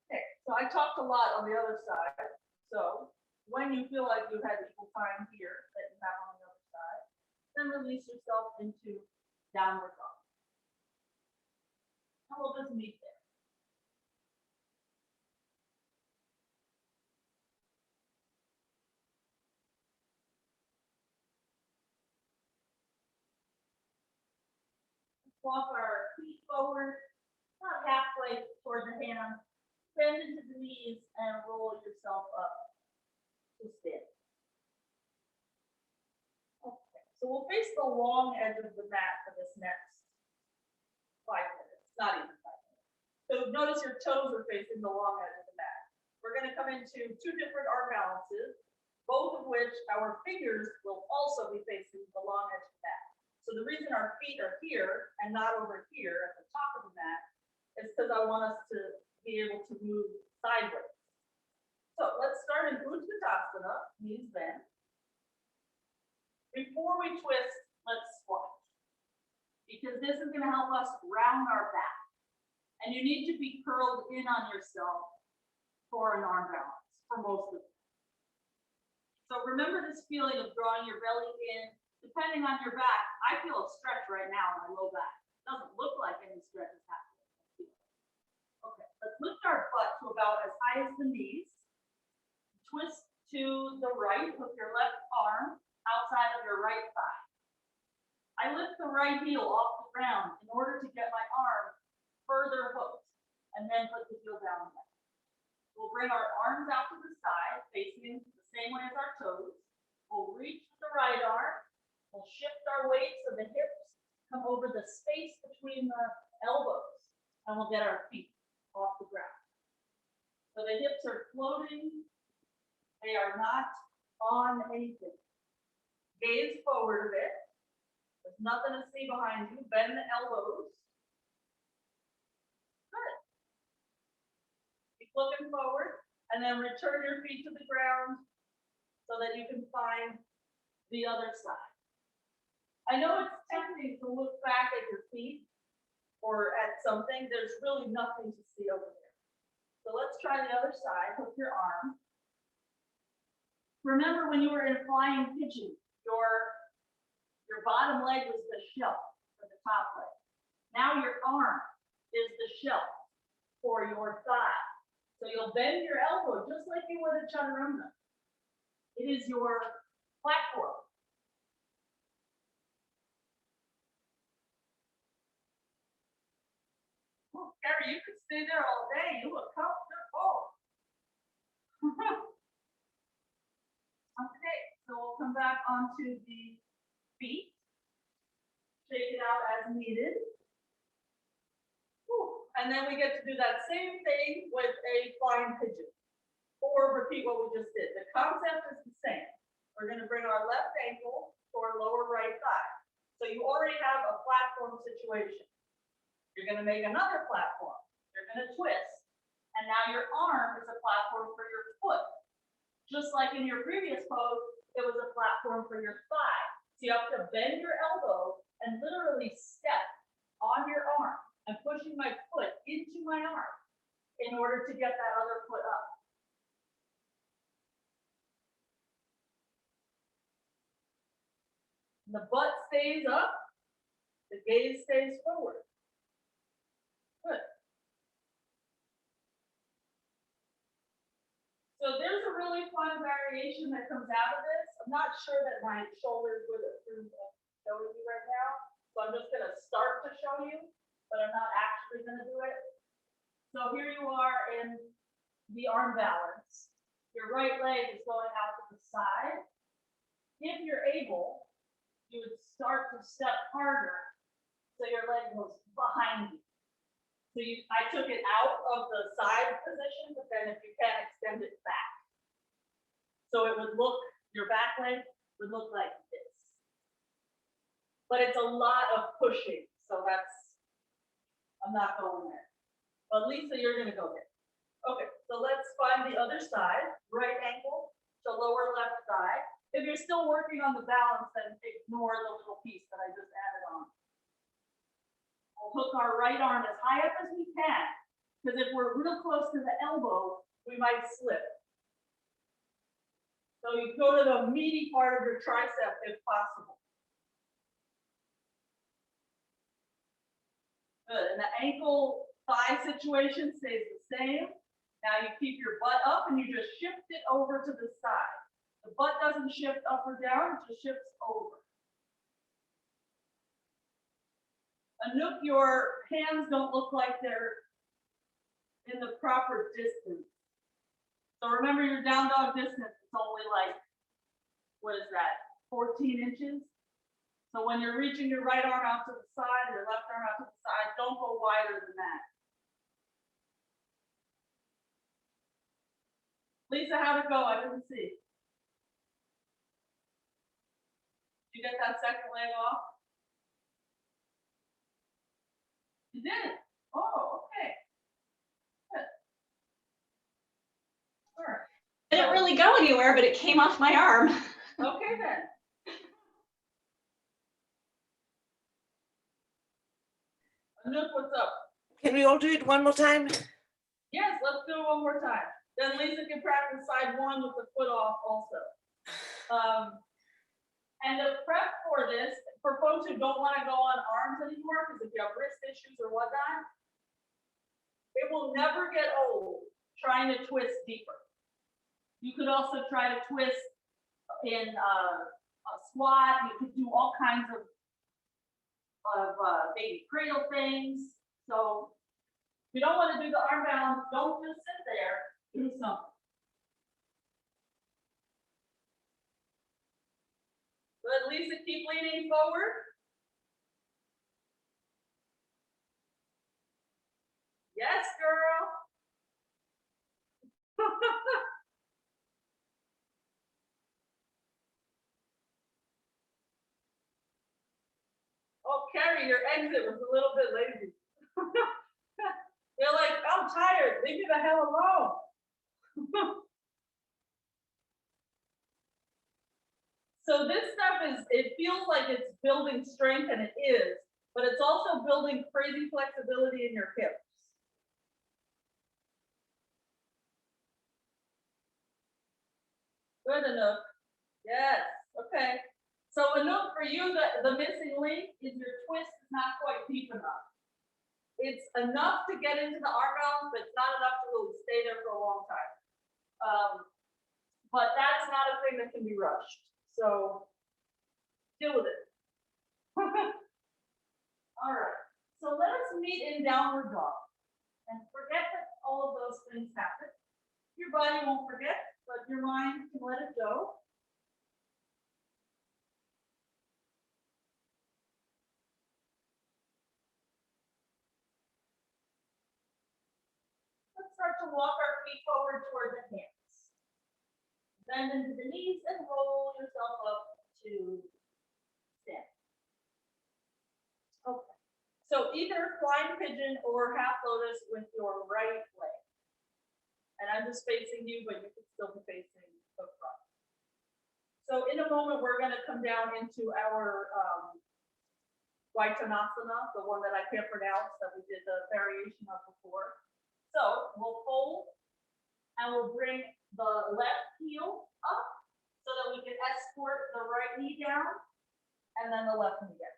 Okay, so I talked a lot on the other side. So when you feel like you had equal time here that you have on the other side, then release yourself into downward dog. And we'll just meet there. Walk our feet forward, about halfway toward the hand, bend into the knees and roll yourself up to stand. Okay, so we'll face the long edge of the mat for this next 5 minutes, not even 5 minutes. So notice your toes are facing the long edge of the mat. We're going to come into 2 different arm balances. both of which our fingers will also be facing the long edge of the mat. So the reason our feet are here and not over here at the top of the mat is because I want us to be able to move sideways. So let's start in Vayatnasana, knees bent. Before we twist, let's squat, because this is going to help us round our back. And you need to be curled in on yourself for an arm balance, for most of it. So remember this feeling of drawing your belly in, depending on your back. I feel a stretch right now in my low back. It doesn't look like any stretch is happening. Okay, let's lift our butt to about as high as the knees. Twist to the right with your left arm outside of your right thigh. I lift the right heel off the ground in order to get my arm further hooked, and then put the heel down again. We'll bring our arms out to the side, facing the same way as our toes. We'll reach with the right arm. We'll shift our weight so the hips come over the space between the elbows, and we'll get our feet off the ground. So the hips are floating. They are not on anything. Gaze forward a bit. There's nothing to see behind you. Bend the elbows. Good. Keep looking forward, and then return your feet to the ground so that you can find the other side. I know it's tempting to look back at your feet or at something. There's really nothing to see over there. So let's try the other side. Hook your arm. Remember when you were in flying pigeon, your bottom leg was the shelf for the top leg. Now your arm is the shelf for your thigh. So you'll bend your elbow just like you would a chaturanga. It is your platform. Oh, Carrie, you could stay there all day. You look comfortable. Okay, so we'll come back onto the feet. Shake it out as needed. Whew. And then we get to do that same thing with a flying pigeon. Or repeat what we just did. The concept is the same. We're going to bring our left ankle to our lower right thigh. So you already have a platform situation. You're going to make another platform. You're going to twist. And now your arm is a platform for your foot. Just like in your previous pose, it was a platform for your thigh. So you have to bend your elbow and literally step on your arm. I'm pushing my foot into my arm in order to get that other foot up. The butt stays up, the gaze stays forward. Good. So there's a really fun variation that comes out of this. I'm not sure that my shoulders would approve of showing you right now. So I'm just going to start to show you, but I'm not actually going to do it. So here you are in the arm balance. Your right leg is going out to the side. If you're able, you would start to step harder so your leg goes behind you. So I took it out of the side position, but then if you can, extend it back. So it would look, your back leg would look like this. But it's a lot of pushing, so I'm not going there. But Lisa, you're gonna go there. Okay, so let's find the other side. Right ankle to lower left thigh. If you're still working on the balance, then ignore the little piece that I just added on. We'll hook our right arm as high up as we can, because if we're real close to the elbow, we might slip. So you go to the meaty part of your tricep if possible. Good, and the ankle thigh situation stays the same. Now you keep your butt up and you just shift it over to the side. The butt doesn't shift up or down, it just shifts over. Anouk, your hands don't look like they're in the proper distance. So remember your down dog distance is only like, what is that, 14 inches? So when you're reaching your right arm out to the side, your left arm out to the side, don't go wider than that. Lisa, how'd it go? I didn't see. You get that second leg off? You did? Oh, okay. Good. All right. It didn't really go anywhere, but it came off my arm. Okay then. Anouk, what's up? Can we all do it one more time? Yes, let's do it one more time. Then Lisa can practice side one with the foot off also. And the prep for this, for folks who don't want to go on arms anymore, because if you have wrist issues or whatnot, it will never get old trying to twist deeper. You could also try to twist in a squat. You could do all kinds of baby cradle things. So if you don't want to do the arm balance, don't just sit there, do something. Good, Lisa, keep leaning forward. Yes, girl. Oh, Carrie, your exit was a little bit lazy. You're like, I'm tired. Leave me the hell alone. So this stuff it feels like it's building strength, and it is, but it's also building crazy flexibility in your hips. Good, Anouk. Yes, okay. So Anouk, for you, the missing link is your twist is not quite deep enough. It's enough to get into the arm balance, but it's not enough to really stay there for a long time. But that's not a thing that can be rushed. So deal with it. All right. So let us meet in downward dog. And forget that all of those things happen. Your body won't forget, but your mind can let it go. Let's start to walk our feet forward toward the hands. Bend into the knees and roll yourself up to stand. Okay. So either flying pigeon or half lotus with your right leg. And I'm just facing you, but you can still be facing the front. So in a moment, we're going to come down into our Vayatnasana, the one that I can't pronounce that we did the variation of before. So we'll fold and we'll bring the left heel up so that we can escort the right knee down and then the left knee down.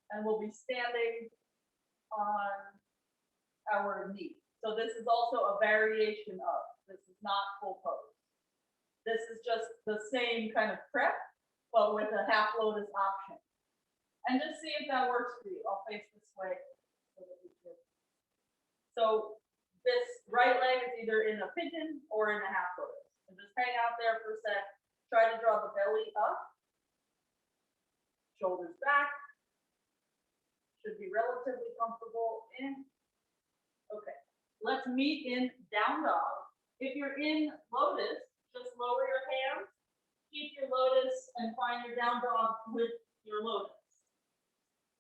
And we'll be standing on our knee. So this is also a variation of, this is not full pose. This is just the same kind of prep, but with a half lotus option. And just see if that works for you. I'll face this way. So this right leg is either in a pigeon or in a half lotus. So just hang out there for a sec. Try to draw the belly up. Shoulders back. Should be relatively comfortable in. Okay. Let's meet in down dog. If you're in lotus, just lower your hands. Keep your lotus and find your down dog with your lotus.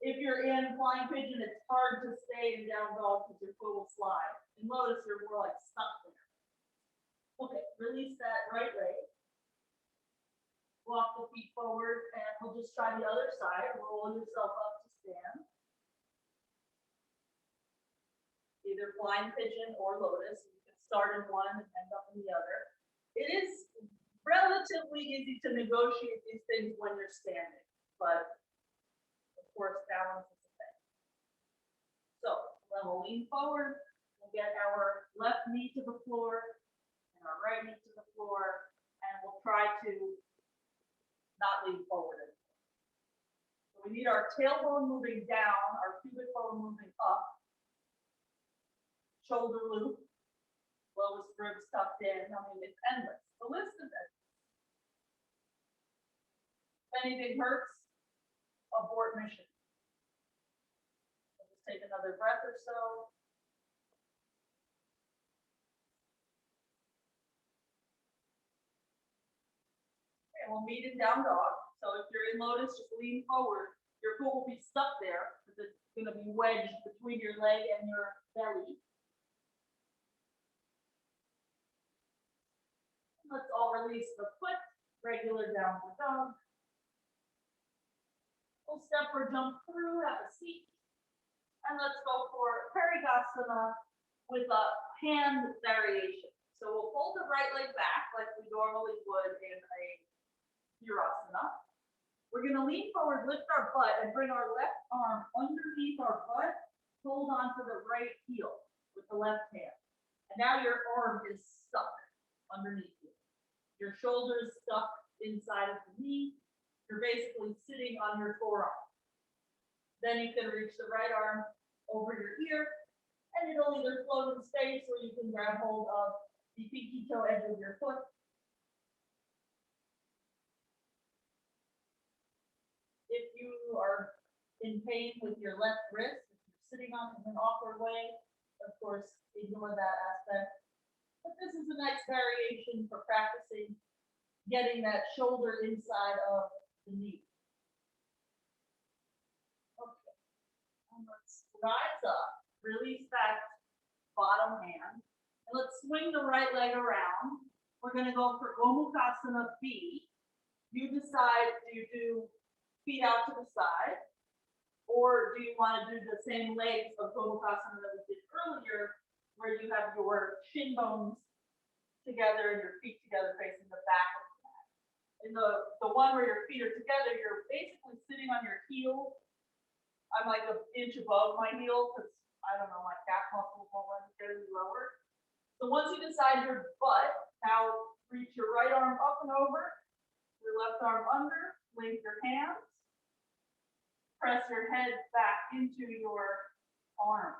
If you're in flying pigeon, it's hard to stay in down dog because your foot will slide. In lotus, you're more like stuck there. Okay, release that right leg. Walk the feet forward, and we'll just try the other side. Roll yourself up to stand. Either flying pigeon or lotus. You can start in one and end up in the other. It is relatively easy to negotiate these things when you're standing, but of course, balance is the thing. So then we'll lean forward. We'll get our left knee to the floor and our right knee to the floor, and we'll try to not lean forward anymore. So we need our tailbone moving down, our pubic bone moving up, shoulder loop, lowest ribs tucked in. I mean, it's endless. The list is endless. If anything hurts, abort mission. Let's take another breath or so. Okay, we'll meet in down dog. So if you're in lotus, just lean forward. Your foot will be stuck there because it's going to be wedged between your leg and your belly. Let's all release the foot, regular downward dog. We'll step or jump through, have a seat. And let's go for Maksikanagasana with a hand variation. So we'll fold the right leg back like we normally would in a Virasana. We're going to lean forward, lift our butt, and bring our left arm underneath our butt. Hold on to the right heel with the left hand. And now your arm is stuck underneath you. Your shoulder is stuck inside of the knee. You're basically sitting on your forearm. Then you can reach the right arm over your ear, and it'll either float in space or you can grab hold of the pinky toe edge of your foot. If you are in pain with your left wrist, if you're sitting on it in an awkward way, of course, ignore that aspect. But this is the next variation for practicing getting that shoulder inside of the knee. Okay, and let's rise up, release that bottom hand, and let's swing the right leg around. We're going to go for Maksikanagasana B. You decide, do you do feet out to the side, or do you want to do the same legs of Maksikanagasana that we did earlier, where you have your shin bones together and your feet together facing the back of the mat. In the one where your feet are together, you're basically sitting on your heel. I'm like an inch above my heel because I don't know, my calf muscles won't let me get any lower. So once you decide your butt, now reach your right arm up and over, your left arm under, link your hands, press your head back into your arm.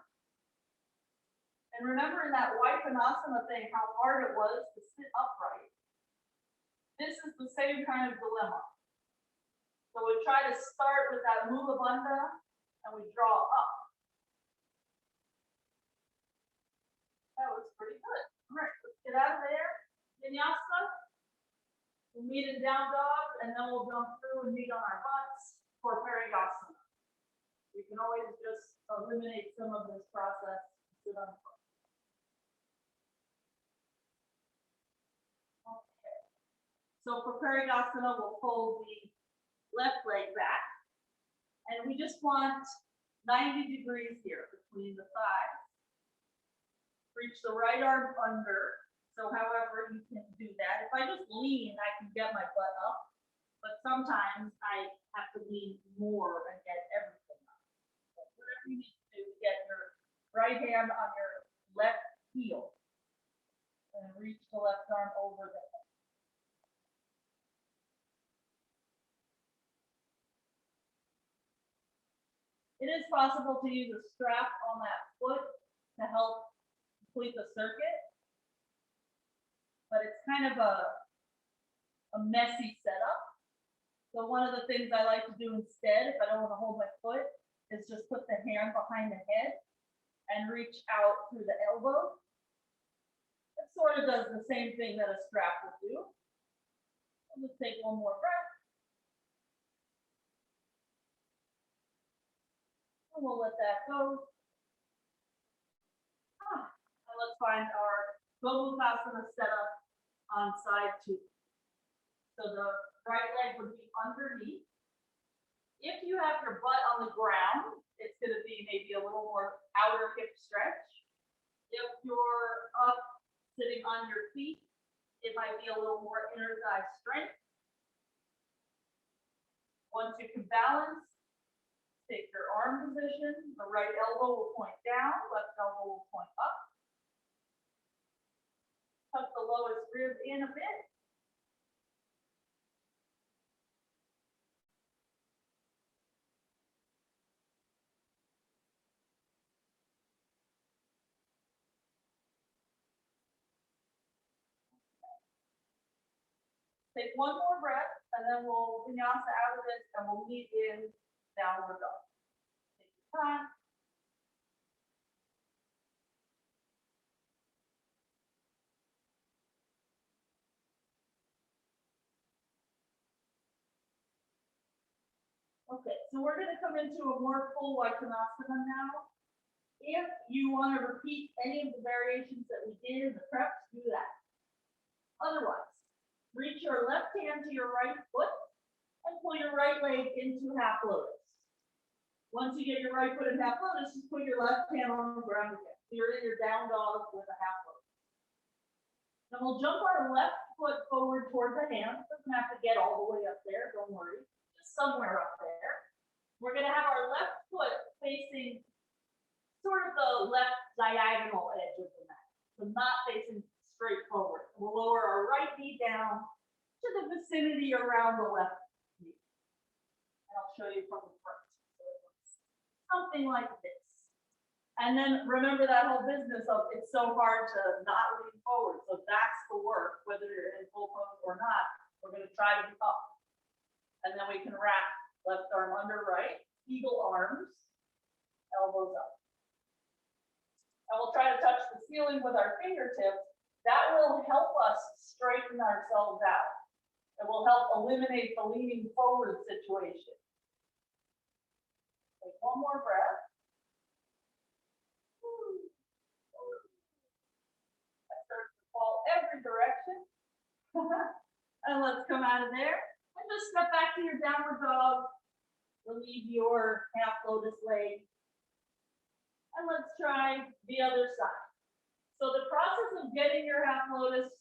And remember in that Vayatnasana thing, how hard it was to sit upright. This is the same kind of dilemma. So we try to start with that Mula Bandha and we draw up. That was pretty good. All right, let's get out of there. Vinyasa. We'll meet in down dog and then we'll jump through and meet on our butts for Maksikanagasana. We can always just eliminate some of this process and sit on the butt. Okay. So for Maksikanagasana, we'll fold the left leg back. And we just want 90 degrees here between the thighs. Reach the right arm under. So however you can do that. If I just lean, I can get my butt up. But sometimes I have to lean more and get everything up. So whatever you need to do, get your right hand on your left heel. And reach the left arm over the head. It is possible to use a strap on that foot to help complete the circuit. But it's kind of a messy setup. So one of the things I like to do instead, if I don't want to hold my foot, is just put the hand behind the head and reach out through the elbow. It sort of does the same thing that a strap would do. I'll just take one more breath. And we'll let that go. And let's find our Maksikanagasana setup on side 2. So the right leg would be underneath. If you have your butt on the ground, it's going to be maybe a little more outer hip stretch. If you're up sitting on your feet, it might be a little more inner thigh strength. Once you can balance, take your arm position. The right elbow will point down, left elbow will point up. Tuck the lowest rib in a bit. Take one more breath, and then we'll vinyasa out of this, and we'll meet in downward dog. Take your time. Okay, so we're gonna come into a more full Vayatnasana now. If you want to repeat any of the variations that we did in the preps, do that. Otherwise, reach your left hand to your right foot and pull your right leg into half lotus. Once you get your right foot in half lotus, just put your left hand on the ground again. So you're in your down dog with a half lotus. Then we'll jump our left foot forward toward the hand. Doesn't have to get all the way up there, don't worry. Just somewhere up there. We're gonna have our left foot facing sort of the left diagonal edge of the mat. So not facing straight forward. We'll lower our right knee down to the vicinity around the left knee. And I'll show you from the front. So it looks something like this. And then remember that whole business of it's so hard to not lean forward. So that's the work, whether you're in full pose or not. We're going to try to be up. And then we can wrap left arm under right, eagle arms, elbows up. And we'll try to touch the ceiling with our fingertips. That will help us straighten ourselves out. It will help eliminate the leaning forward situation. Take one more breath. That starts to fall every direction. And let's come out of there and just step back to your downward dog. Relieve your half lotus leg. And let's try the other side. So the process of getting your half lotus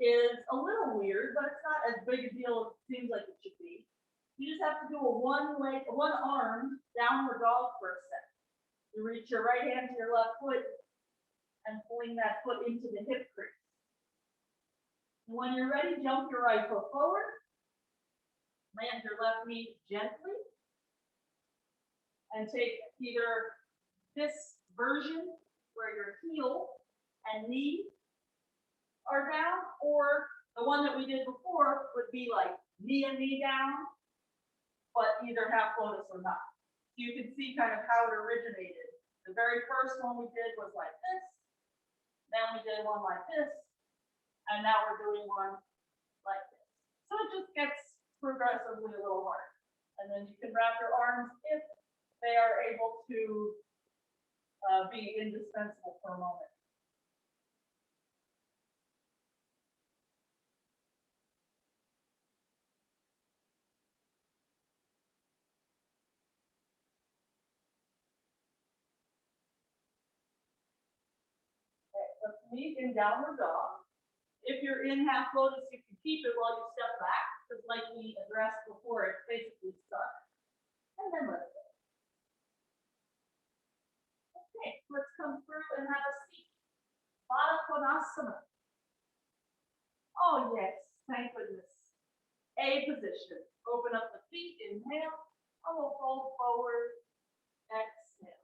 is a little weird, but it's not as big a deal as it seems like it should be. You just have to do a one arm downward dog for a second. You reach your right hand to your left foot and fling that foot into the hip crease. And when you're ready, jump your right foot forward. Land your left knee gently. And take either this version where your heel and knee are down, or the one that we did before would be like knee and knee down, but either half lotus or not. You can see kind of how it originated. The very first one we did was like this, then we did one like this, and now we're doing one like this. So it just gets progressively a little harder. And then you can wrap your arms if they are able to be indispensable for a moment. Okay, let's meet in downward dog. If you're in half lotus, you can keep it while you step back, because like we addressed before, it's basically stuck. And then let's go. Okay, let's come through and have a seat. Vayatnasana. Oh yes, thank goodness. A position. Open up the feet, inhale, and we'll fold forward, exhale.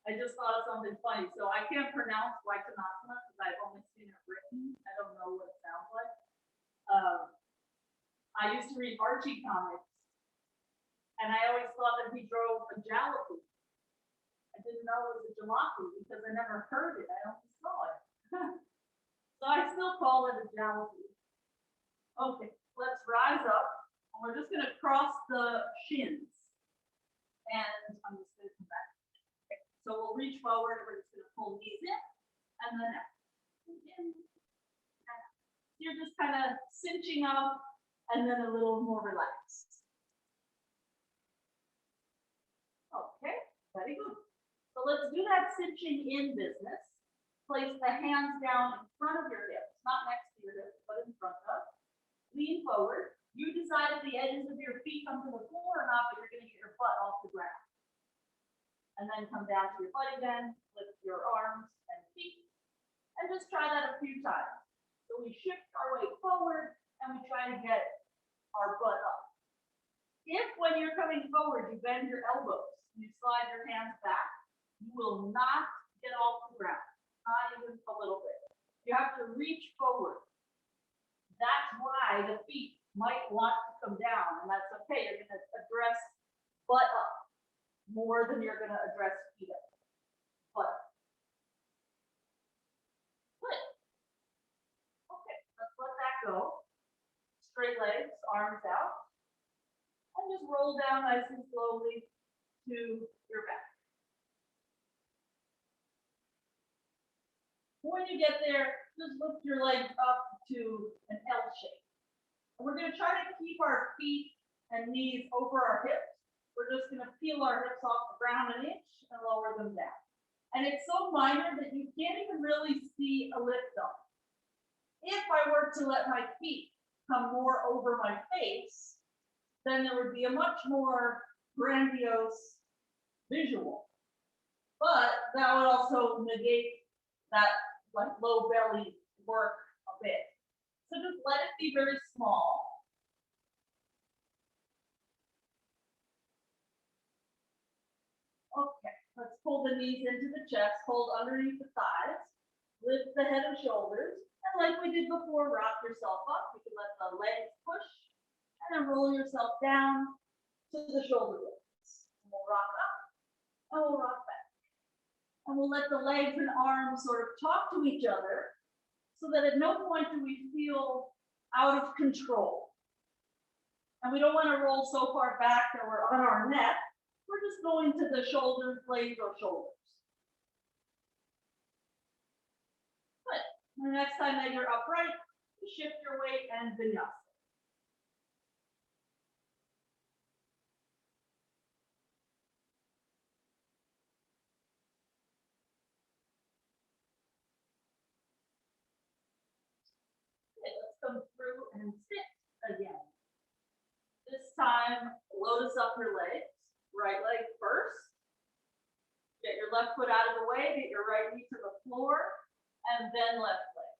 I just thought of something funny. So I can't pronounce Vayatnasana because I've only seen it written. I don't know what it sounds like. I used to read Archie comics, and I always thought that he drove a jalopy. I didn't know it was a jalopy because I never heard it. I only saw it. So I still call it a jalopy. Okay, let's rise up. And we're just going to cross the shins. And I'm just going to come back. Okay, so we'll reach forward. We're just going to pull knees in and then out. In, and out. You're just kind of cinching up and then a little more relaxed. Okay, very good. So let's do that cinching in business. Place the hands down in front of your hips, not next to your hips, but in front of. Lean forward. You decide if the edges of your feet come to the floor or not, but you're going to get your butt off the ground. And then come down to your butt again, lift your arms and feet, and just try that a few times. So we shift our weight forward and we try to get our butt up. If when you're coming forward, you bend your elbows, you slide your hands back, you will not get off the ground, not even a little bit. You have to reach forward. That's why the feet might want to come down, and that's okay. You're going to address butt up more than you're going to address feet up. Butt up. Good. Okay, let's let that go. Straighten arms out. And just roll down nice and slowly to your back. When you get there, just lift your legs up to an L shape. And we're going to try to keep our feet and knees over our hips. We're just going to peel our hips off the ground an inch and lower them down. And it's so minor that you can't even really see a lift up. If I were to let my feet come more over my face, then there would be a much more grandiose visual. But that would also negate that like low belly work a bit. So just let it be very small. Okay, let's pull the knees into the chest, hold underneath the thighs, lift the head and shoulders, and like we did before, rock yourself up. You can let the legs push, and then roll yourself down to the shoulder blades. And we'll rock up, and we'll rock back. And we'll let the legs and arms sort of talk to each other so that at no point do we feel out of control. And we don't want to roll so far back that we're on our neck. We're just going to the shoulders, blades, or shoulders. Good. The next time that you're upright, you shift your weight and vinyasa. Okay, let's come through and sit again. This time, lotus up your legs, right leg first. Get your left foot out of the way, get your right knee to the floor, and then left leg.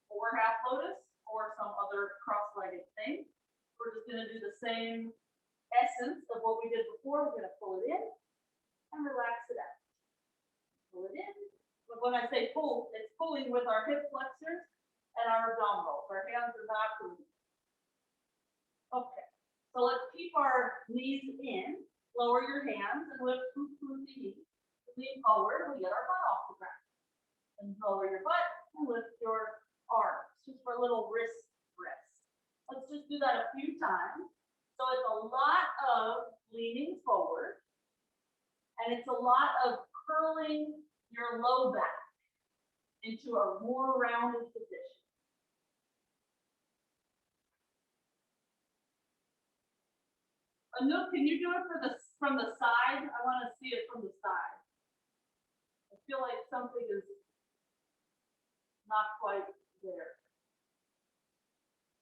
Or half lotus, or some other cross-legged thing. We're just gonna do the same essence of what we did before. We're gonna pull it in and relax it out. Pull it in. But when I say pull, it's pulling with our hip flexors and our abdominals. Our hands are not moving. Okay, so let's keep our knees in, lower your hands and lift through the knees. Lean forward, we get our butt off the ground. And lower your butt and lift your arms, just for a little wrist rest. Let's just do that a few times. So it's a lot of leaning forward, and it's a lot of curling your low back into a more rounded position. Anoop, can you do it from the side? I want to see it from the side. I feel like something is not quite there.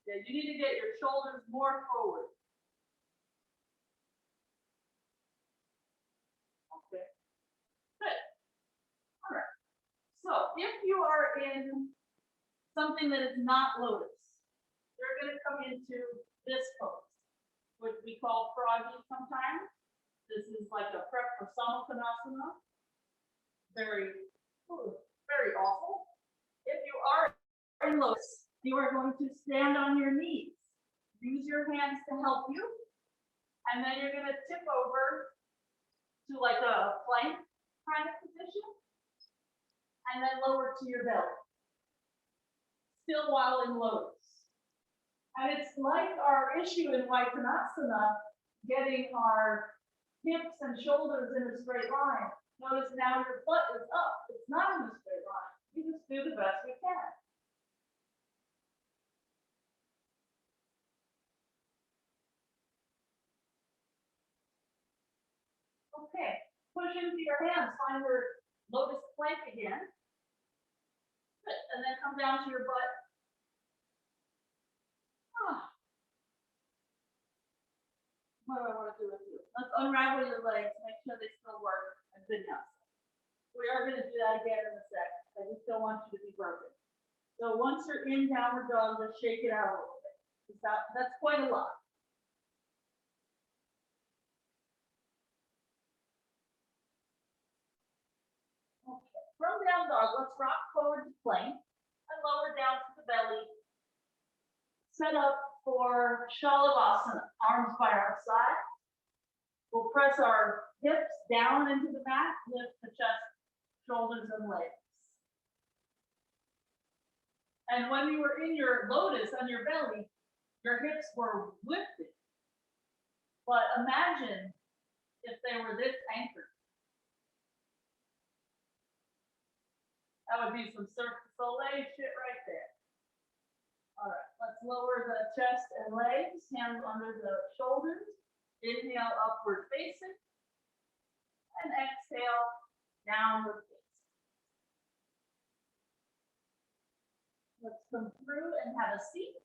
Yeah, you need to get your shoulders more forward. Okay. Good. All right. So if you are in something that is not lotus, you're going to come into this pose, which we call froggy sometimes. This is like a prep for Maksikanagasana. Very, very awful. If you are in lotus, you are going to stand on your knees. Use your hands to help you. And then you're going to tip over to like a plank kind of position. And then lower to your belly. Still while in lotus. And it's like our issue in Vayatnasana, getting our hips and shoulders in a straight line. Notice now your butt is up. It's not in a straight line. We just do the best we can. Okay, push into your hands. Find your lotus plank again. Good. And then come down to your butt. What do I want to do with you? Let's unravel your legs, make sure they still work, and vinyasa. We are going to do that again in a second. I just don't want you to be broken. So once you're in downward dog, just shake it out a little bit. That's quite a lot. Okay. From down dog, let's rock forward to plank and lower down to the belly. Set up for Shalavasana, arms by our side. We'll press our hips down into the mat, lift the chest, shoulders, and legs. And when you were in your lotus on your belly, your hips were lifted. But imagine if they were this anchored. That would be some Cirque du Soleil shit right there. All right, let's lower the chest and legs, hands under the shoulders. Inhale, upward facing. And exhale, downward facing. Let's come through and have a seat.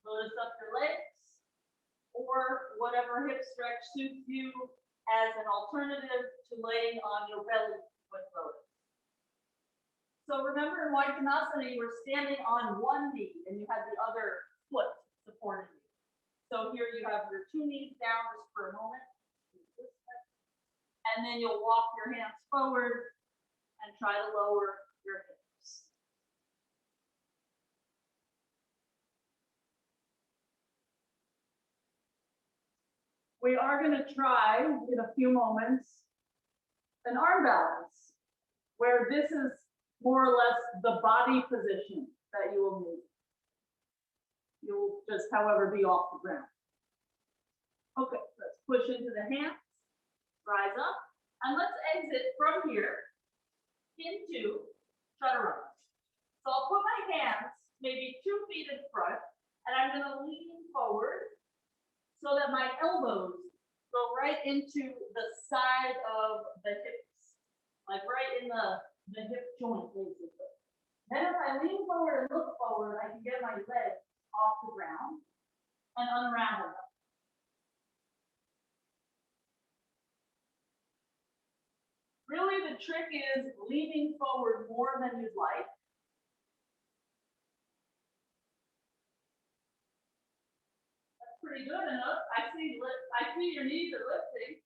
Lotus up your legs, or whatever hip stretch suits you as an alternative to laying on your belly with lotus. So remember in Vayatnasana, you were standing on one knee and you had the other foot supporting you. So here you have your two knees down just for a moment. And then you'll walk your hands forward and try to lower your hips. We are going to try in a few moments an arm balance, where this is more or less the body position that you will need. You'll just, however, be off the ground. Okay, let's push into the hands, rise up, and let's exit from here into chaturanga. So I'll put my hands maybe 2 feet in front, and I'm going to lean forward so that my elbows go right into the side of the hips, like right in the hip joint, basically. Then if I lean forward and look forward, I can get my legs off the ground and unravel them. Really, the trick is leaning forward more than you'd like. That's pretty good enough. I see your knees are lifting.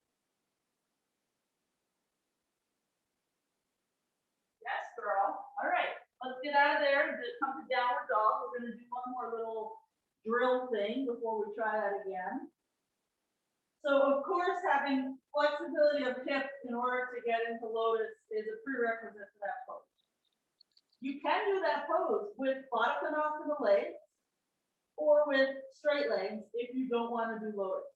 Yes, girl. All right, let's get out of there and come to downward dog. We're going to do one more little drill thing before we try that again. So, of course, having flexibility of hip in order to get into lotus is a prerequisite for that pose. You can do that pose with bakasana legs or with straight legs if you don't want to do lotus.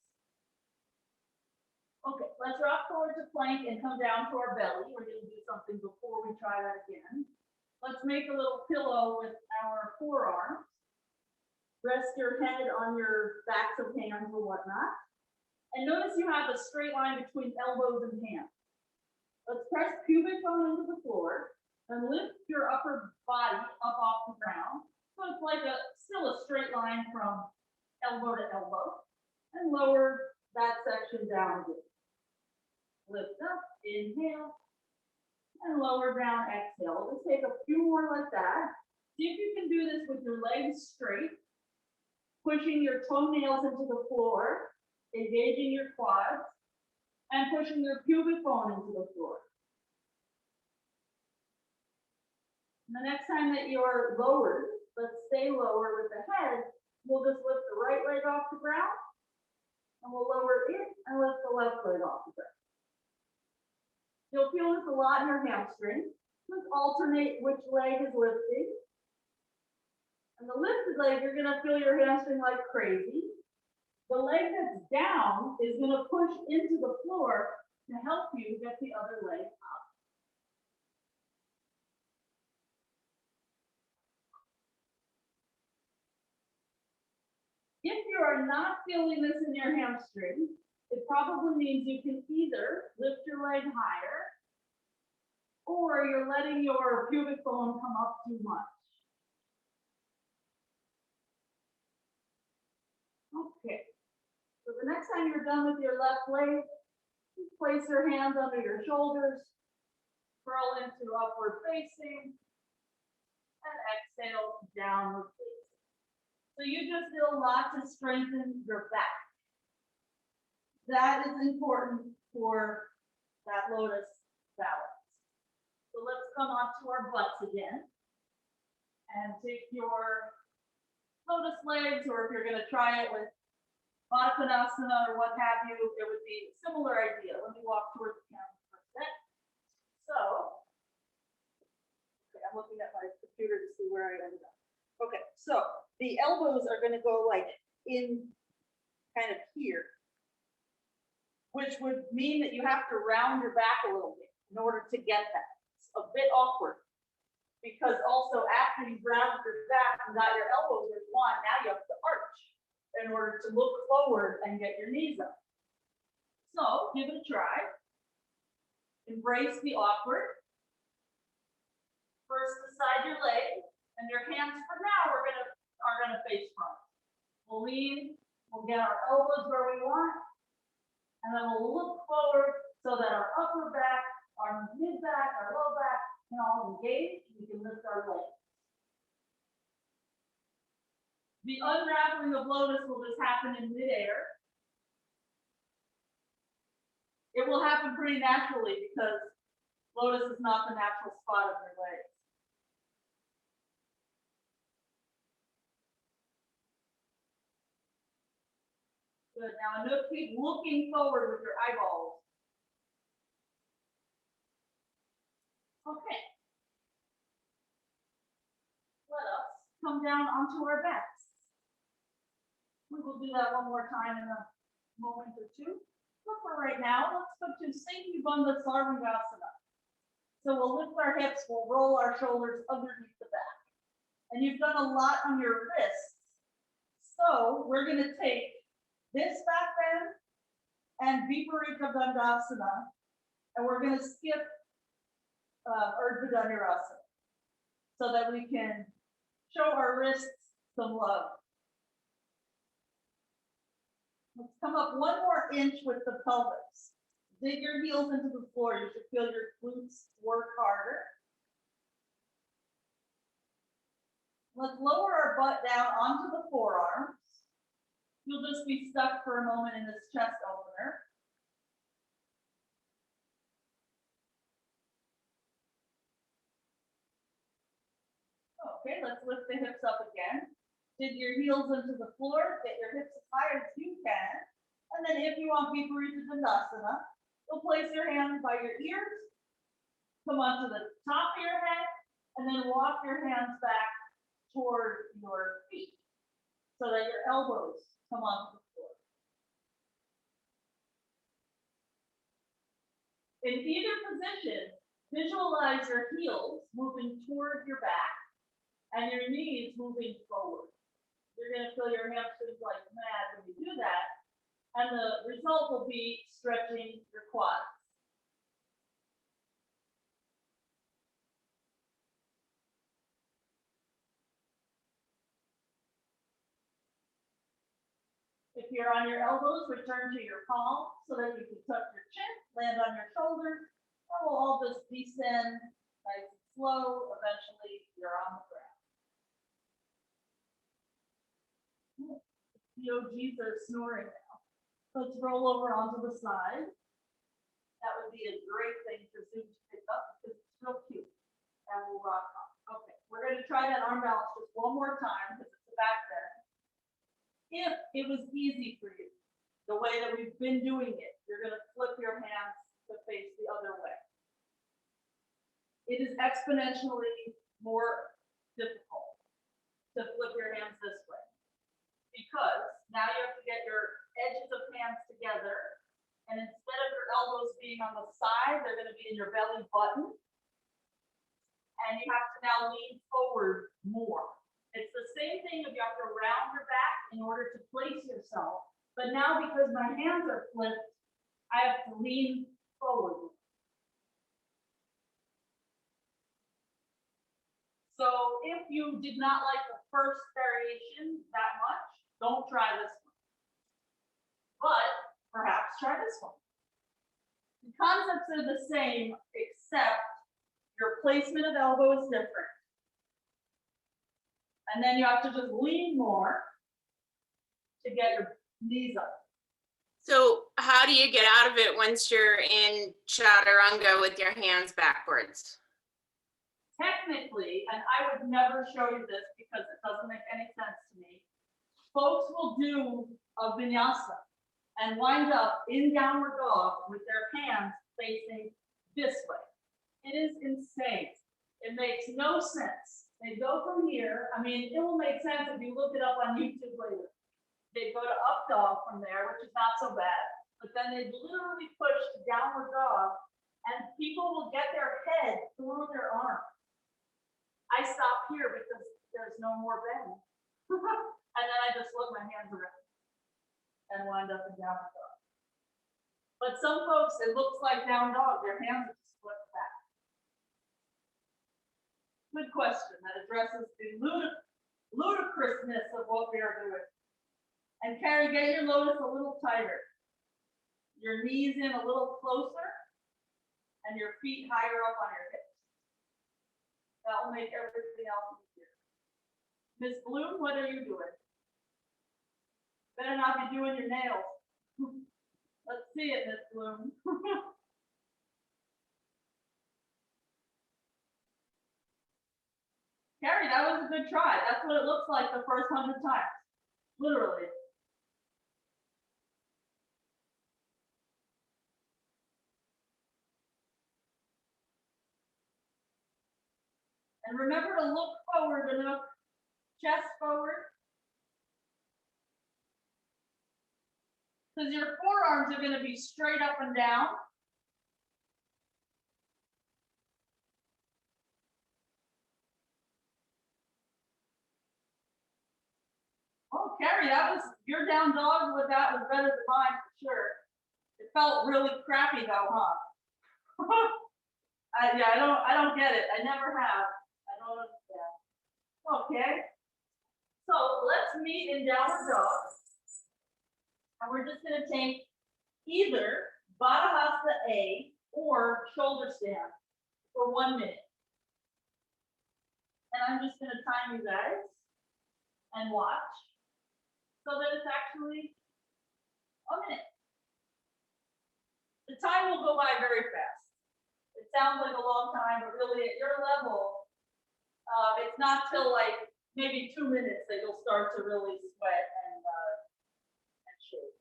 Okay, let's rock forward to plank and come down to our belly. We're going to do something before we try that again. Let's make a little pillow with our forearms. Rest your head on your backs of hands or whatnot. And notice you have a straight line between elbows and hands. Let's press pubic bone into the floor and lift your upper body up off the ground. So it's like still a straight line from elbow to elbow. And lower that section down a bit. Lift up, inhale, and lower down, exhale. Let's take a few more like that. See if you can do this with your legs straight, pushing your toenails into the floor, engaging your quads, and pushing your pubic bone into the floor. And the next time that you're lowered, let's stay lower with the head, we'll just lift the right leg off the ground, and we'll lower it and lift the left leg off the ground. You'll feel this a lot in your hamstring. Just alternate which leg is lifting. And the lifted leg, you're going to feel your hamstring like crazy. The leg that's down is going to push into the floor to help you get the other leg up. If you are not feeling this in your hamstring, it probably means you can either lift your leg higher or you're letting your pubic bone come up too much. Okay, so the next time you're done with your left leg, just place your hands under your shoulders, curl into upward facing, and exhale downward facing. So you just did a lot to strengthen your back. That is important for that lotus balance. So let's come onto our butts again and take your lotus legs, or if you're going to try it with Maksikanagasana or what have you, it would be a similar idea. Let me walk towards the camera for a sec. So, okay, I'm looking at my computer to see where I ended up. Okay, so the elbows are gonna go like in kind of here, which would mean that you have to round your back a little bit in order to get that. It's a bit awkward. Because also after you've rounded your back and got your elbows where you want, now you have to arch in order to look forward and get your knees up. So give it a try. Embrace the awkward. First beside your leg, and your hands for now are gonna face front. We'll lean, we'll get our elbows where we want, and then we'll look forward so that our upper back, our mid back, our low back can all engage. We can lift our legs. The unraveling of lotus will just happen in midair. It will happen pretty naturally because lotus is not the natural spot of your legs. Good. Now, note, keep looking forward with your eyeballs. Okay. Let us come down onto our backs. We will do that one more time in a moment or two. But for right now, let's go to Maksikanagasana. So we'll lift our hips, we'll roll our shoulders underneath the back. And you've done a lot on your wrists. So we're going to take this back bend and Vayatnasana, and we're going to skip Urdhva Dhanurasana so that we can show our wrists some love. Let's come up one more inch with the pelvis. Dig your heels into the floor. You should feel your glutes work harder. Let's lower our butt down onto the forearms. You'll just be stuck for a moment in this chest opener. Okay, let's lift the hips up again. Dig your heels into the floor, get your hips as high as you can. And then if you want Vayatnasana, you'll place your hands by your ears, come onto the top of your head, and then walk your hands back toward your feet so that your elbows come onto the floor. In either position, visualize your heels moving toward your back and your knees moving forward. You're going to feel your hamstrings like mad when you do that, and the result will be stretching your quads. If you're on your elbows, return to your palms so that you can tuck your chin, land on your shoulders, and we'll all just descend nice and slow. Eventually, you're on the ground. The OGs are snoring now. Let's roll over onto the side. That would be a great thing for Zoom to pick up because it's real cute. And we'll rock on. Okay, we're going to try that arm balance just one more time because it's the back bend. If it was easy for you, the way that we've been doing it, you're going to flip your hands to face the other way. It is exponentially more difficult to flip your hands this way because now you have to get your edges of hands together, and instead of your elbows being on the side, they're going to be in your belly button, and you have to now lean forward more. It's the same thing if you have to round your back in order to place yourself, but now because my hands are flipped, I have to lean forward. So if you did not like the first variation that much, don't try this one. But perhaps try this one. The concepts are the same, except your placement of elbow is different. And then you have to just lean more to get your knees up. So how do you get out of it once you're in chaturanga with your hands backwards? Technically, and I would never show you this because it doesn't make any sense to me, folks will do a vinyasa and wind up in downward dog with their hands facing this way. It is insane. It makes no sense They go from here. I mean, it will make sense if you look it up on YouTube later. They go to up dog from there, which is not so bad. But then they literally push to downward dog, and people will get their head through their arm. I stop here because there's no more bend. And then I just look my hands around and wind up in downward dog. But some folks, it looks like down dog. Their hands are just flipped back. Good question that addresses the ludicrousness of what we are doing. And Carrie, get your lotus a little tighter. Your knees in a little closer and your feet higher up on your hips. That will make everything else easier. Miss Bloom, what are you doing? Better not be doing your nails. Let's see it, Miss Bloom. Carrie, that was a good try. That's what it looks like the first 100 times. Literally. And remember to look forward enough, chest forward. Because your forearms are going to be straight up and down. Oh, Carrie, your down dog with that was better than mine for sure. It felt really crappy though, huh? Yeah, I don't get it. I never have. I don't understand. Okay. So let's meet in downward dog. And we're just going to take either bakasana A or shoulder stand for 1 minute. And I'm just going to time you guys and watch so that it's actually a minute. The time will go by very fast. It sounds like a long time, but really at your level, it's not till like maybe 2 minutes that you'll start to really sweat and shake.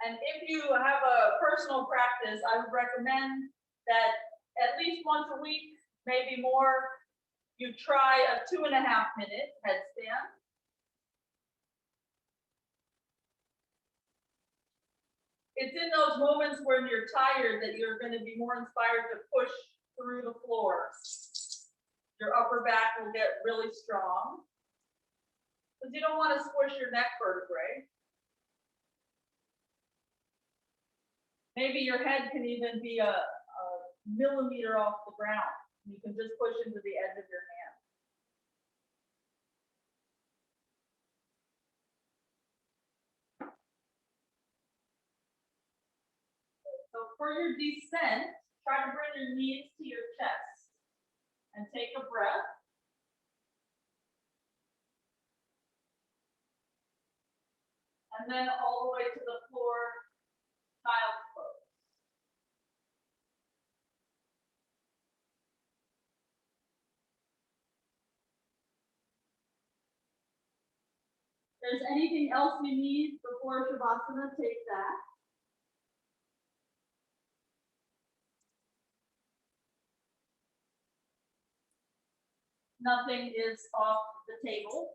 And if you have a personal practice, I would recommend that at least once a week, maybe more, you try a 2.5 minute headstand. It's in those moments when you're tired that you're going to be more inspired to push through the floor. Your upper back will get really strong because you don't want to squish your neck vertebrae. Maybe your head can even be a millimeter off the ground. You can just push into the edge of your hand. So for your descent, try to bring your knees to your chest and take a breath. And then all the way to the floor, child's pose. If there's anything else you need before Shavasana, take that. Nothing is off the table.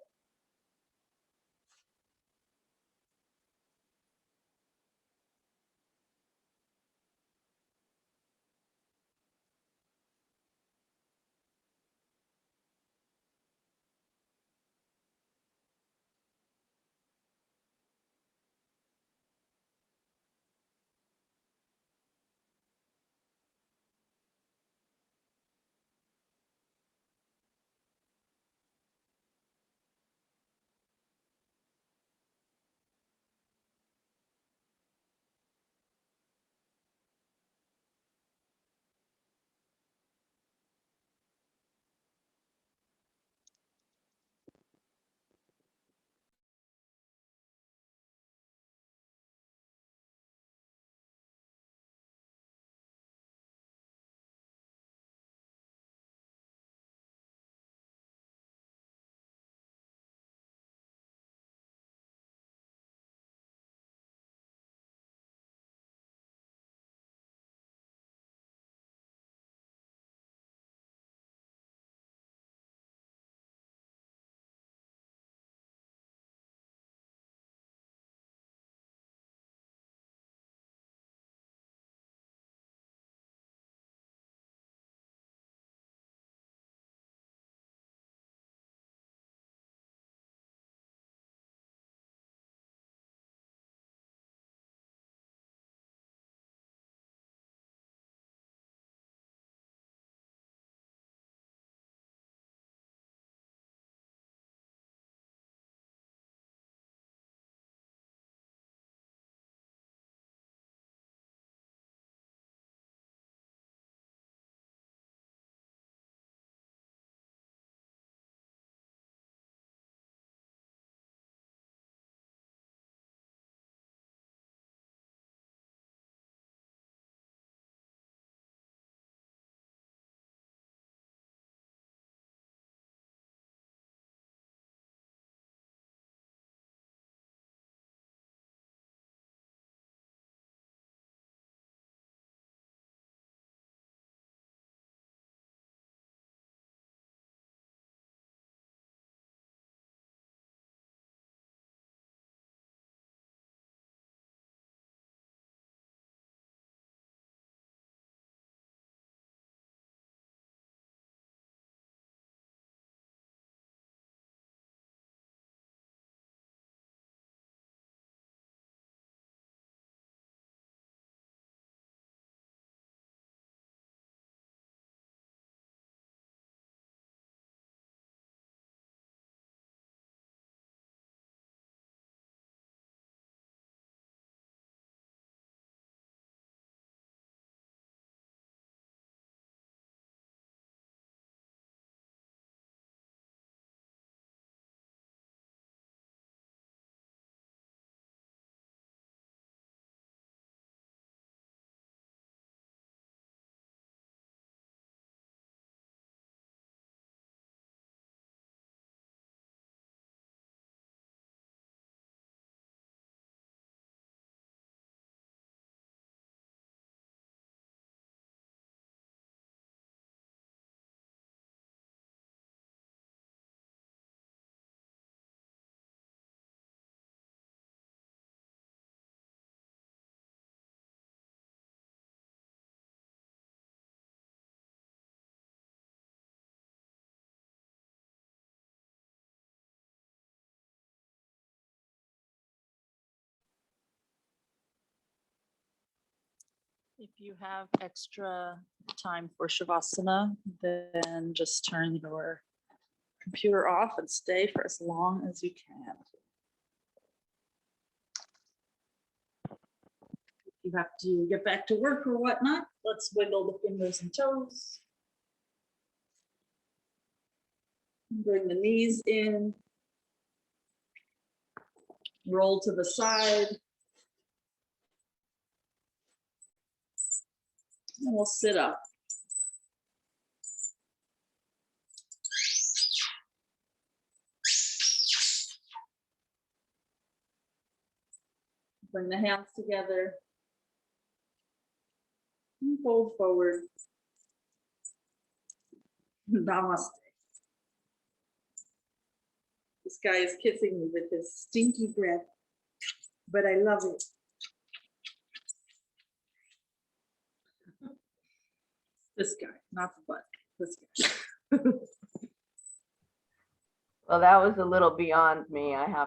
If you have extra time for Shavasana, then just turn your computer off and stay for as long as you can. If you have to get back to work or whatnot, let's wiggle the fingers and toes. Bring the knees in. Roll to the side. And we'll sit up. Bring the hands together. And fold forward. Namaste. This guy is kissing me with his stinky breath, but I love it. This guy, not the butt, this guy. Well, that was a little beyond me, I have